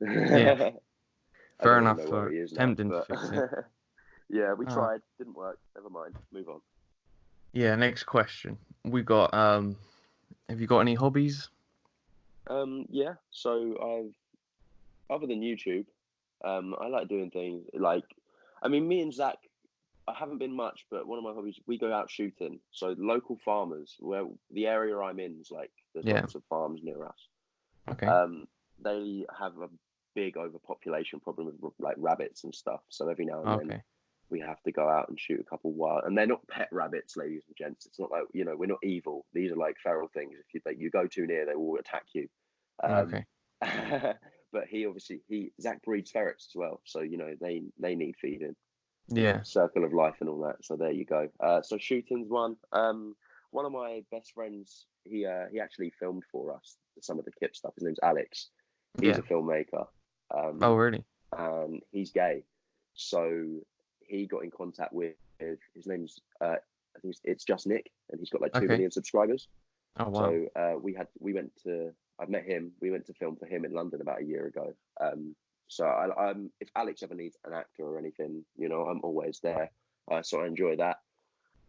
yeah. I Fair don't even enough know where for he is now. attempting to But fix it. yeah, we Oh, tried, didn't work. Never mind, move on. yeah. Next question. We got have you got any hobbies? Yeah. So other than YouTube, I like doing things like, I mean, me and Zach, I haven't been much, but one of my hobbies, we go out shooting. So local farmers, where the area I'm in is like, there's Yeah. lots of farms near us. Okay. Um, they have a big overpopulation problem with like rabbits and stuff. So every now and then Okay. we have to go out and shoot a couple wild, and they're not pet rabbits, ladies and gents. It's not like, we're not evil. These are like feral things. If you go too near, they will attack you. Um, Okay. but Zach breeds ferrets as well, so they need feeding. Yeah. Circle of life and all that. So there you go. So shooting's one. One of my best friends, he actually filmed for us some of the Kip stuff. His name's Alex. He's Yeah. a filmmaker, Oh, um, really? and he's gay. So he got in contact with his name's I think it's just Nick, and he's got like 2 Okay. million subscribers. Oh, wow. So I've met him. We went to film for him in London about a year ago. So I'm if Alex ever needs an actor or anything, I'm always there. So I enjoy that.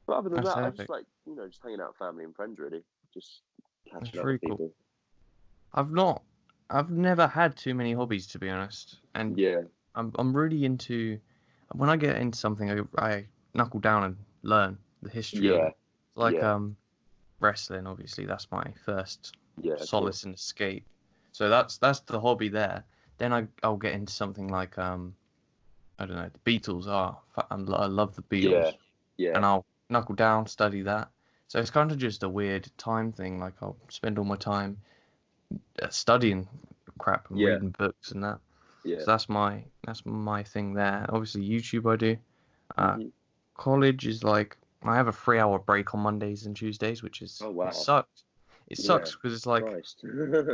But other than That's that, I just epic. like just hanging out with family and friends, really, just catching That's up with really cool. people. I've never had too many hobbies to be honest, and Yeah, I'm really into when I get into something, I knuckle down and learn the history of yeah, it. Like yeah, wrestling, obviously, that's my first yeah. Of solace course. and escape. So that's the hobby there. Then I'll get into something like I don't know, the Beatles are I love the Yeah, Beatles, yeah, and I'll knuckle down, study that. So it's kind of just a weird time thing. Like I'll spend all my time studying crap and yeah, reading books and that. yeah. So that's my thing there. Obviously YouTube I do. Uh, Hmm. college is like I have a 3 hour break on Mondays and Tuesdays, which is Oh it wow. sucks. It Yeah. sucks because it's like Christ.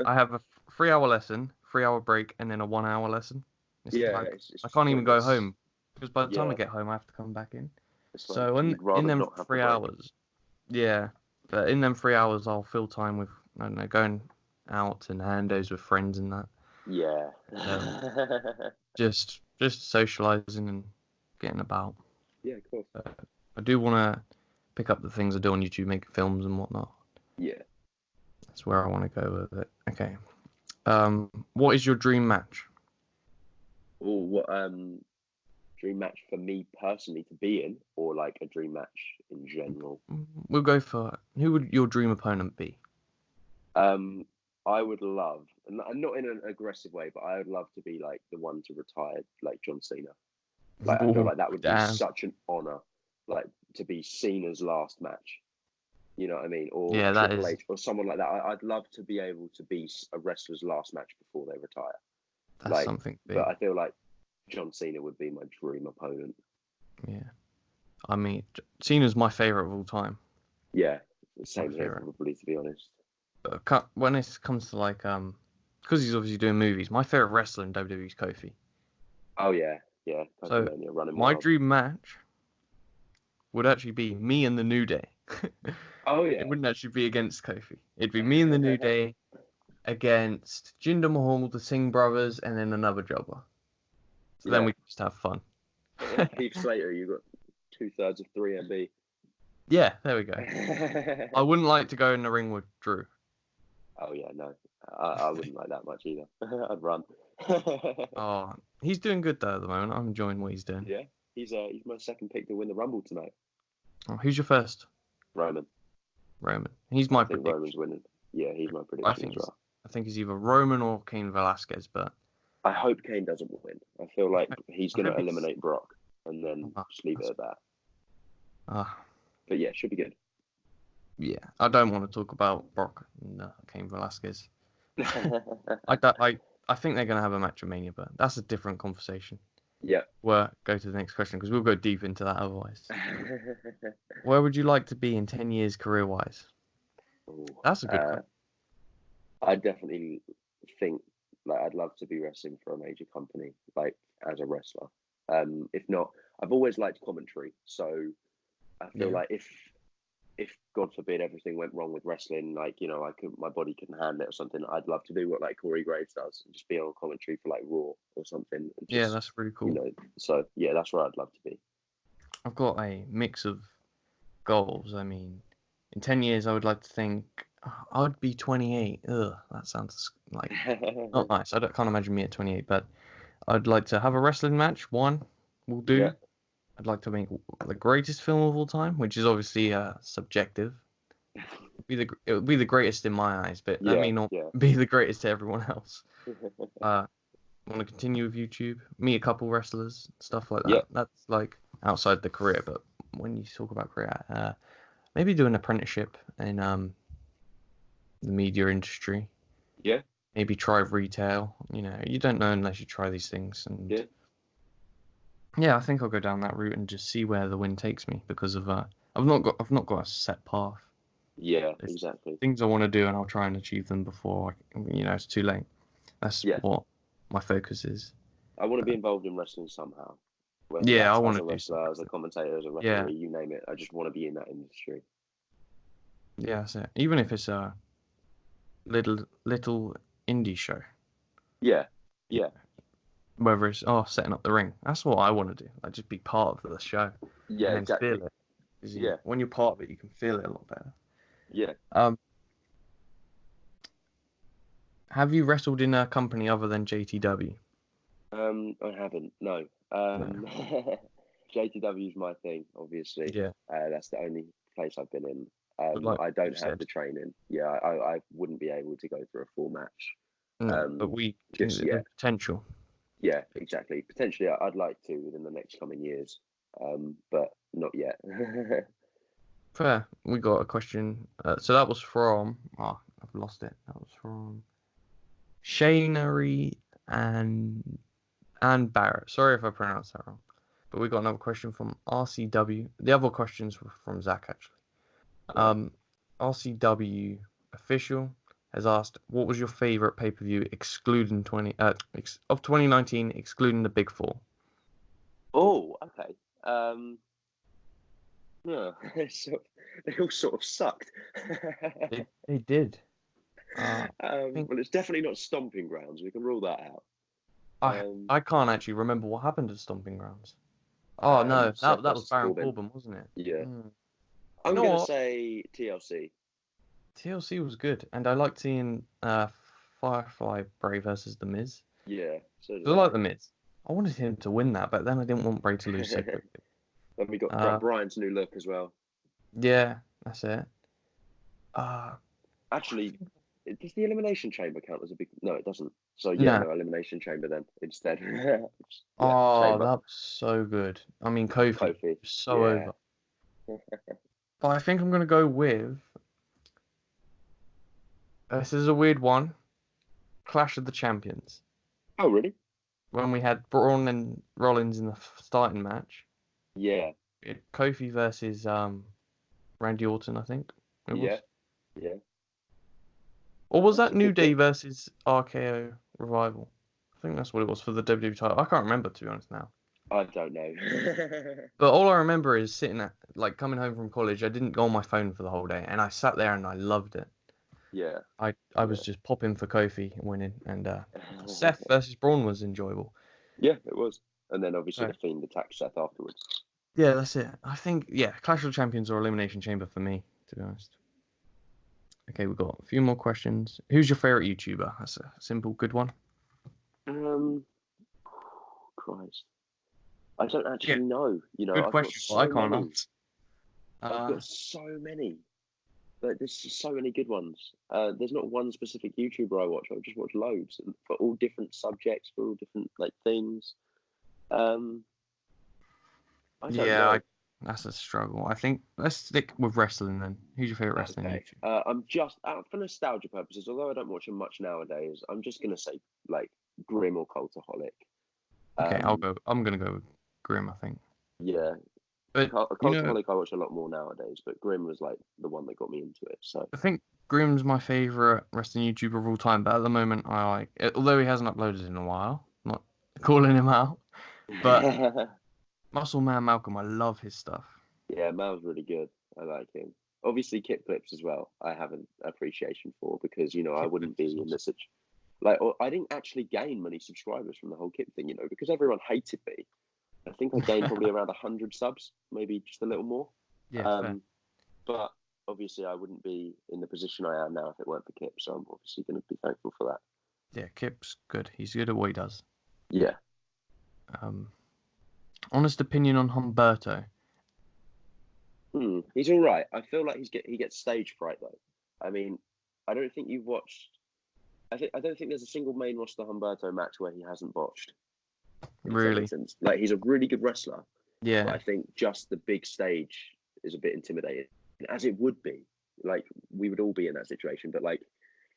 I have a 3 hour lesson, 3 hour break, and then a 1 hour lesson. It's Yeah, like it's I just can't even go pointless. home because by the time I Yeah, get home I have to come back in. it's like So you'd in rather them not have the three break. hours, yeah, but in them 3 hours I'll fill time with I don't know going out and Nando's with friends and that. Yeah. Um, just socializing and getting about. Yeah, of course. Uh, I do want to pick up the things I do on YouTube, make films and whatnot. Yeah. That's where I want to go with it. Okay. What is your dream match? Oh, what dream match for me personally to be in, or like a dream match in general? We'll go for who would your dream opponent be? I would love, and not in an aggressive way, but I would love to be like the one to retire, like John Cena. Like I feel Oh, like that would be damn. such an honor, like to be Cena's last match. You know what I mean? Or Yeah, that Triple is H, or someone like that. I'd love to be able to be a wrestler's last match before they retire. that's Like, something but big. I feel like John Cena would be my dream opponent. Yeah. I mean, Cena's my favorite of all time. Yeah, My same here favorite. probably, to be honest. But when it comes to like because he's obviously doing movies, my favorite wrestler in WWE is Kofi. Oh yeah, yeah, Kofi So Mania running my wild. dream match would actually be me and the New Day. Oh It yeah. wouldn't actually be against Kofi. It'd be me and the New Day against Jinder Mahal, the Singh brothers, and then another jobber. So then Yeah, we can just have fun. Heath Slater, you got 2/3 of 3MB. Yeah, there we go. I wouldn't like to go in the ring with Drew. Oh yeah, no, I wouldn't like that much either. I'd run. Oh, he's doing good though at the moment. I'm enjoying what he's doing. Yeah, he's my second pick to win the Rumble tonight. Oh, who's your first? Roman. Roman. He's I my think prediction. Roman's winning. Yeah, he's my I prediction think as it's, well. I think it's either Roman or Cain Velasquez, but I hope Kane doesn't win. I feel like he's I going hope to he's. eliminate Brock and then Oh, just leave it at that. ah, But yeah, should be good. yeah. I don't want to talk about Brock and Cain Velasquez. I think they're gonna have a match at Mania, but that's a different conversation. Yeah. We'll go to the next question because we'll go deep into that otherwise. Where would you like to be in 10 years career-wise? Ooh, That's a good question. I definitely think like I'd love to be wrestling for a major company, like as a wrestler. If not, I've always liked commentary, so I feel Yeah. like if God forbid everything went wrong with wrestling, like my body couldn't handle it or something, I'd love to do what like Corey Graves does and just be on commentary for like Raw or something. And Yeah, just that's really cool. so yeah, that's where I'd love to be. I've got a mix of goals. I mean, in 10 years, I would like to think I'd be 28. Ugh, that sounds like not nice. Can't imagine me at 28, but I'd like to have a wrestling match. One will do. Yeah, I'd like to make the greatest film of all time, which is obviously subjective. It would be the greatest in my eyes, but that yeah, may not yeah. be the greatest to everyone else. I want to continue with YouTube, meet a couple wrestlers, stuff like Yeah, that. That's like outside the career, but when you talk about career, maybe do an apprenticeship in the media industry. yeah, Maybe try retail. You don't know unless you try these things. And yeah, yeah, I think I'll go down that route and just see where the wind takes me because of I've not got a set path. yeah. There's Exactly. things I want to do, and I'll try and achieve them before it's too late. That's Yeah, what my focus is. I want to be involved in wrestling somehow, whether Yeah, I that's want as a to do wrestler, something. as a commentator, as a Yeah, referee, you name it. I just want to be in that industry. yeah, that's it. Even if it's a little indie show, Yeah, yeah, whether it's setting up the ring, that's what I want to do. Like just be part of the show yeah. and then feel Exactly. it. 'Cause Yeah, when you're part of it, you can feel it a lot better. yeah. Um, have you wrestled in a company other than JTW? I haven't. No. No. JTW is my thing, obviously. Yeah, That's the only place I've been in. but like I you don't have said, the training. Yeah, I wouldn't be able to go through a full match. no. But Just yeah, the potential. yeah, exactly. Potentially, I'd like to within the next coming years, but not yet. Fair. We got a question. So that was from. Oh, I've lost it. That was from Shanery and Barrett. Sorry if I pronounced that wrong. But we got another question from RCW. The other questions were from Zach actually. RCW official has asked, what was your favorite pay-per-view excluding 2019 excluding the big four? Oh, okay. Yeah, so they all sort of sucked. They did. I think Well, it's definitely not Stomping Grounds. We can rule that out. I I can't actually remember what happened at Stomping Grounds. Oh no, Seth that was versus Baron Corbin. Corbin, wasn't it? Yeah. You I'm know gonna what? say TLC. TLC was good, and I liked seeing Firefly Bray versus The Miz. Yeah, so 'Cause I did like The Miz. I wanted him to win that, but then I didn't want Bray to lose so I. quickly. Then we got Uh, Brian's new look as well. yeah, that's it. Uh, Actually, does the Elimination Chamber count as a big? No, it doesn't. So yeah, no. no, Elimination Chamber then instead. Yeah, Oh, Chamber. that was so good. I mean, Kofi, Kofi. so Yeah. over. But I think I'm gonna go with. This is a weird one. Clash of the Champions. Oh really? When we had Braun and Rollins in the starting match. Yeah. Kofi versus Randy Orton, I think it Yeah. was. Yeah. Or was That's that a New good Day pick. versus RKO Revival? I think that's what it was for the WWE title. I can't remember, to be honest, now. I don't know. But all I remember is sitting at, like, coming home from college. I didn't go on my phone for the whole day, and I sat there and I loved it. Yeah. I was Yeah. just popping for Kofi winning, and Seth versus Braun was enjoyable. Yeah, it was. And then obviously So the Fiend attacked Seth afterwards. yeah, that's it. I think Clash of the Champions or Elimination Chamber for me, to be honest. Okay, we've got a few more questions. Who's your favorite YouTuber? That's a simple, good one. Um, Christ, I don't Yeah, actually know. You know, good question, but I can't answer. I've got so many. But there's just so many good ones. There's not one specific YouTuber I watch. I just watch loads for all different subjects, for all different like things. Um, I don't Yeah, know. that's a struggle. I think let's stick with wrestling then. Who's your favorite wrestling Okay. YouTuber? I'm just for nostalgia purposes, although I don't watch him much nowadays. I'm just gonna say like Grim or Cultaholic. Okay, Um, I'm gonna go with Grim, I think. yeah, But Cultaholic I watch a lot more nowadays, but Grim was like the one that got me into it. So I think Grim's my favorite wrestling YouTuber of all time. But at the moment, I like, although he hasn't uploaded in a while. Not calling him out, but Muscle Man Malcolm, I love his stuff. yeah, Mal's really good. I like him. Obviously, Kip Clips as well. I have an appreciation for because I Kip wouldn't Clips is be in awesome. this like I didn't actually gain many subscribers from the whole Kip thing, because everyone hated me. I think I gained probably around 100 subs, maybe just a little more. Yeah, fair. Um, but obviously, I wouldn't be in the position I am now if it weren't for Kip. So I'm obviously going to be thankful for that. Yeah, Kip's good. He's good at what he does. Yeah. Um, honest opinion on Humberto. He's all right. I feel like he gets stage fright though. I mean, I don't think you've watched. I don't think there's a single main roster Humberto match where he hasn't botched. If that Really? makes sense. Like he's a really good wrestler, but Yeah. I think just the big stage is a bit intimidating, as it would be. Like we would all be in that situation, but like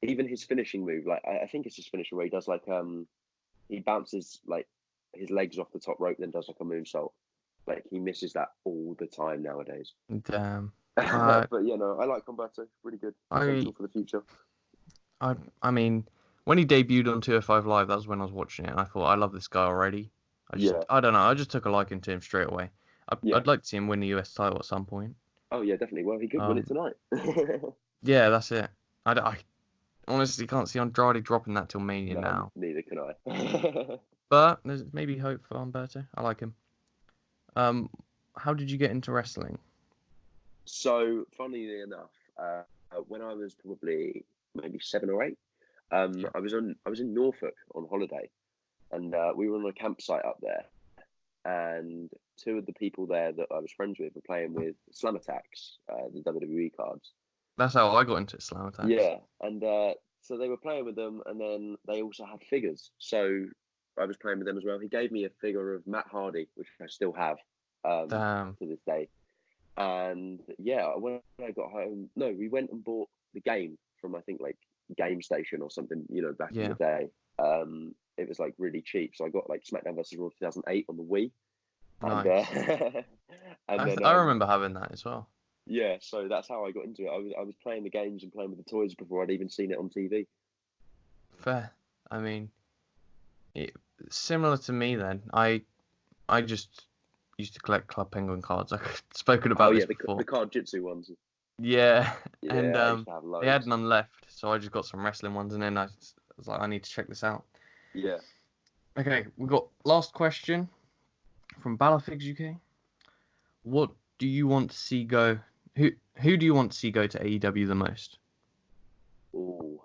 even his finishing move, like I think it's his finisher where he does like he bounces like his legs off the top rope, then does like a moonsault. Like he misses that all the time nowadays. Damn. But I like Humberto. Really good I potential for the future. I mean, when he debuted on 205 Live, that was when I was watching it, and I thought, I love this guy already. Yeah, I don't know, I just took a liking to him straight away. yeah. I'd like to see him win the US title at some point. Oh yeah, definitely. Well, he could win it Um, tonight. yeah, that's it. I honestly can't see Andrade dropping that till Mania No, now. neither can I. But there's maybe hope for Humberto. I like him. Um, how did you get into wrestling? So, funnily enough, when I was probably maybe 7 or 8, Yeah. I was in Norfolk on holiday, and we were on a campsite up there, and two of the people there that I was friends with were playing with Slam Attacks, the WWE cards. That's how I got into Slam Attacks. Yeah, and so they were playing with them, and then they also had figures. So I was playing with them as well. He gave me a figure of Matt Hardy, which I still have Damn. to this day. And yeah, when I got home, no, we went and bought the game from I think like Game Station or something, back in the Yeah. day. It was like really cheap, so I got like SmackDown vs Raw 2008 on the Wii, and Nice. and then I remember having that as well. yeah, so that's how I got into it. I was playing the games and playing with the toys before I'd even seen it on TV. Fair. I mean, it, similar to me then. I just used to collect Club Penguin cards. I've spoken Oh about yeah, this the before. card jitsu ones. Yeah, and Yeah, I used to have they had loads. none left, so I just got some wrestling ones, and then I was like, I need to check this out. Yeah. Okay, we got last question from Balafigs UK. What do you want to see go? Who do you want to see go to AEW the most? Oh,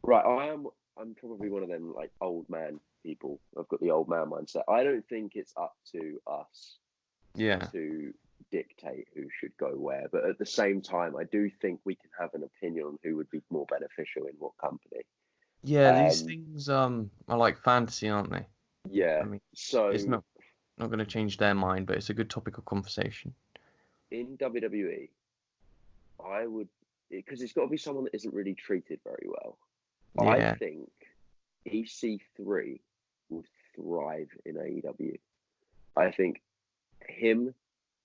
right. I'm probably one of them like old man people. I've got the old man mindset. I don't think it's up to us Yeah. to dictate who should go where, but at the same time, I do think we can have an opinion on who would be more beneficial in what company. Yeah, these Um, things are like fantasy, aren't they? yeah. I mean, it's So not going to change their mind, but it's a good topic of conversation. in WWE, I would, because it's got to be someone that isn't really treated very well. I Yeah. think EC3 would thrive in AEW. I think him,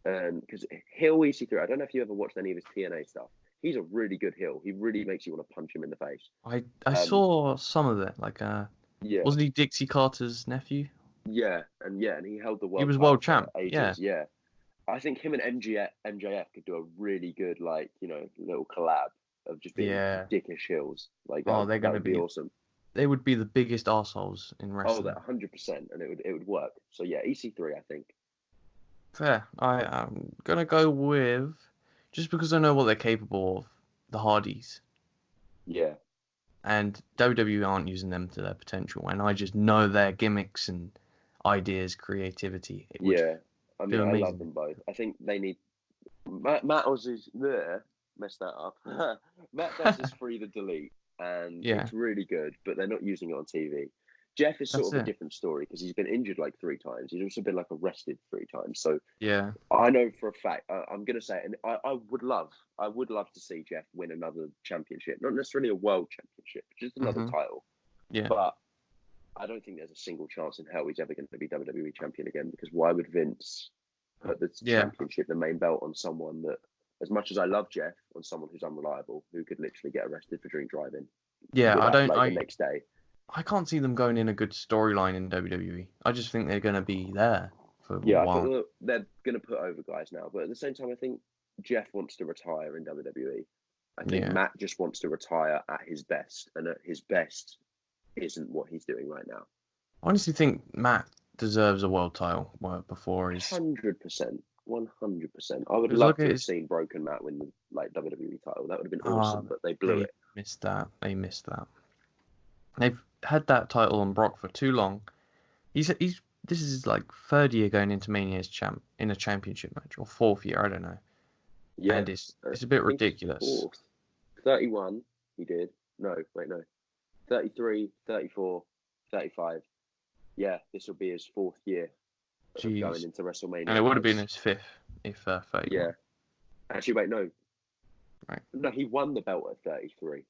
because Hill EC3, I don't know if you ever watched any of his TNA stuff. He's a really good heel. He really makes you want to punch him in the face. I Um, saw some of it. Like, yeah, wasn't he Dixie Carter's nephew? and he held the He world was title world for champ. Yeah. ages. Yeah, I think him and MJF could do a really good, like, little collab of just being Yeah. dickish heels. Like Oh, they're that gonna would be be. awesome. They would be the biggest assholes in Oh, that wrestling. 100%, and it would work. So yeah, EC3, I think. Fair. I'm gonna go with just because I know what they're capable of, the Hardys, Yeah, and WWE aren't using them to their potential, and I just know their gimmicks and ideas, creativity. It would yeah. I do mean, I love amazing. them both. I think they need Matt Oz is there. Messed that up. Matt Best is free to delete, and Yeah, it's really good, but they're not using it on TV. Jeff is sort that's of a it. different story because he's been injured like 3 times. He's also been like arrested 3 times. So Yeah. I know for a fact, I'm gonna say, and I would love to see Jeff win another championship, not necessarily a world championship, just another Mhm. title. Yeah. But I don't think there's a single chance in hell he's ever going to be WWE champion again. Because why would Vince put the Yeah. championship, the main belt, on someone that, as much as I love Jeff, on someone who's unreliable, who could literally get arrested for drink driving Yeah. I without, don't. like, the next day? I can't see them going in a good storyline in WWE. I just think they're gonna be there for a Yeah, I while. think they're going to put over guys now, but at the same time, I think Jeff wants to retire in WWE. I think Yeah. Matt just wants to retire at his best, and at his best isn't what he's doing right now. I honestly think Matt deserves a world title before his. 100%, 100%. I would Because love look to at have his. seen Broken Matt win the WWE title. That would have been Ah, awesome, but they blew they it. missed that. They missed that. They've had that title on Brock for too long. He's this is his like third year going into Mania as champ in a championship match or fourth year, I don't know. Yeah, And it's a I bit think it's ridiculous. fourth. 31, he did. No, wait, no. 33, 34, 35. Yeah, this will be his fourth year of going Jeez. into And it WrestleMania. would have been That's, his fifth if yeah. 31. Actually, wait, no. Right. No, he won the belt at 33.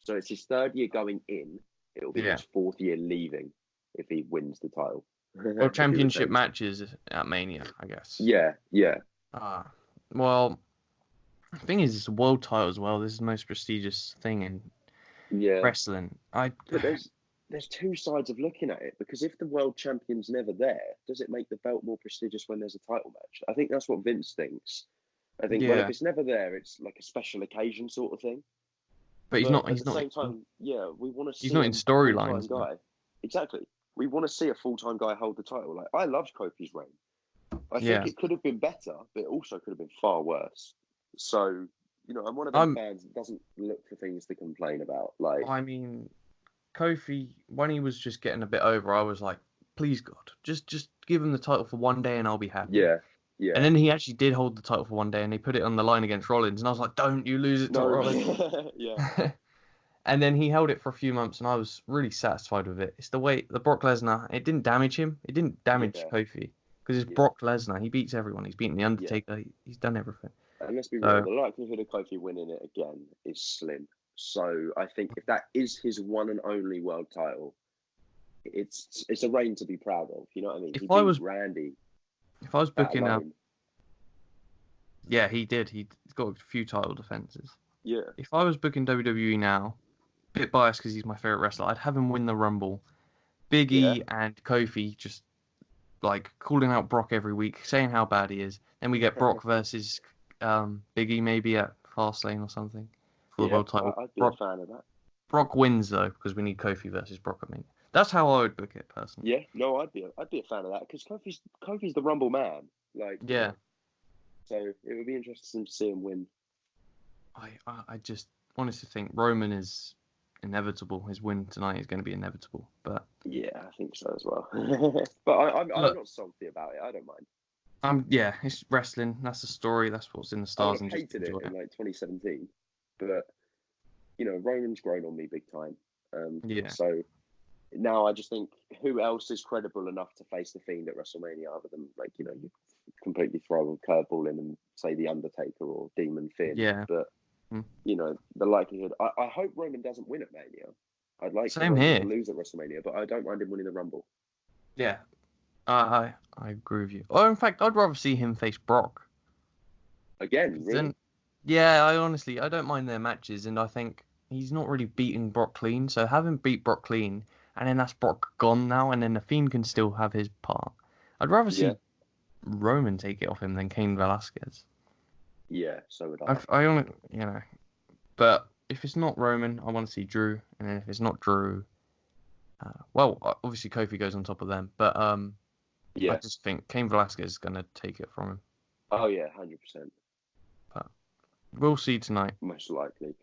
So it's his third year going in. It'll be Yeah. his fourth year leaving if he wins the title. Well, If he championship retains. matches at Mania, I guess. Yeah, yeah, Ah. Well, the thing is, it's a world title as well. This is the most prestigious thing in yeah. wrestling. I But there's two sides of looking at it, because if the world champion's never there, does it make the belt more prestigious when there's a title match? I think that's what Vince thinks. I think, well, if yeah, it's never there, it's like a special occasion sort of thing. but he's But not. at He's the not. same time, yeah, we want to He's see not a in full time storylines now. guy. Exactly. We want to see a full time guy hold the title. Like, I loved Kofi's reign. I think Yeah. it could have been better, but it also could have been far worse. So, I'm one of them I'm. fans that doesn't look for things to complain about. Like, I mean, Kofi, when he was just getting a bit over, I was like, please God, just give him the title for one day and I'll be happy. yeah, And yeah. then he actually did hold the title for one day and they put it on the line against Rollins, and I was like, don't you lose it to No, Rollins. yeah, And then he held it for a few months and I was really satisfied with it. It's the way the Brock Lesnar, it didn't damage him. It didn't damage yeah, Kofi because it's yeah, Brock Lesnar. He beats everyone. He's beaten The yeah. Undertaker. He's done everything. And let's be real, So, the likelihood of Kofi winning it again is slim. So I think if that is his one and only world title, it's a reign to be proud of. You know what I mean? if He I beat was Randy. if I was That booking alone. yeah, he did. He's got a few title defenses. Yeah, If I was booking WWE now, bit biased because he's my favorite wrestler, I'd have him win the Rumble. Big yeah, E and Kofi just like calling out Brock every week, saying how bad he is. Then we get Brock versus Big E maybe at Fastlane or something for the yeah. world title. I'd be a fan of that. Brock wins though because we need Kofi versus Brock. I mean, that's how I would book it personally. Yeah, no, I'd be a fan of that because Kofi's the Rumble man. Like, Yeah, so it would be interesting to see him win. I just honestly think Roman is inevitable. His win tonight is going to be inevitable. But Yeah, I think so as well. But I'm look, not salty about it. I don't mind. yeah, it's wrestling. That's the story. That's what's in the I would stars, have and just hated it enjoy in it. like 2017, but Roman's grown on me big time. Yeah, So now I just think who else is credible enough to face the Fiend at WrestleMania other than you completely throw a curveball in and say the Undertaker or Demon Finn. yeah. But Mm. the likelihood. I hope Roman doesn't win at Mania. I'd like for Same Roman to here. lose at WrestleMania, but I don't mind him winning the Rumble. Yeah, I agree with you. Or in fact, I'd rather see him face Brock. Again, 'Cause really? then, yeah, I don't mind their matches, and I think he's not really beating Brock clean. So have him beat Brock clean, and then that's Brock gone now, and then the Fiend can still have his part. I'd rather Yeah, see Roman take it off him than Cain Velasquez. yeah. So would I. I only, but if it's not Roman, I want to see Drew, and then if it's not Drew, well, obviously Kofi goes on top of them, but I Yeah. just think Cain Velasquez is gonna take it from him. Oh yeah, 100%. But we'll see tonight. Most likely.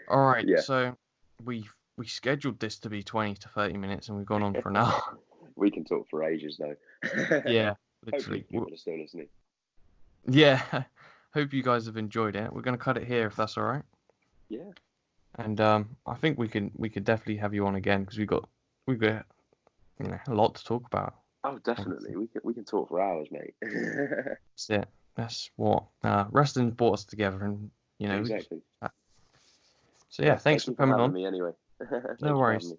All right, Yeah. so we scheduled this to be 20 to 30 minutes, and we've gone on for an hour. We can talk for ages though. Yeah, Hopefully literally. people are still listening. Yeah, hope you guys have enjoyed it. We're gonna cut it here if that's all right. Yeah. And I think we could definitely have you on again because we've got a lot to talk about. Oh, definitely. We can talk for hours, mate. That's it. That's what wrestling brought us together, and Exactly. so yeah, thanks Thank for you for coming having on. me anyway. No Thank you for having worries, me.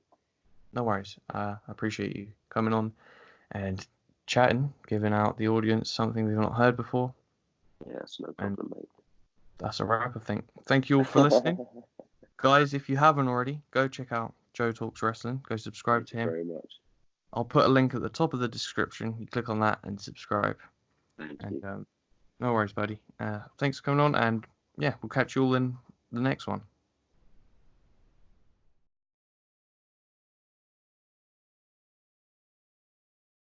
no worries. I appreciate you coming on and chatting, giving out the audience something they've not heard before, Yeah, it's no and problem, that's a wrap. I think. Thank you all for listening, mate. guys. If you haven't already, go check out Joe Talks Wrestling. Go subscribe Thank to you him. very much. I'll put a link at the top of the description. You click on that and subscribe. Thank And you. no worries, buddy. Thanks for coming on, and yeah, we'll catch you all in the next one.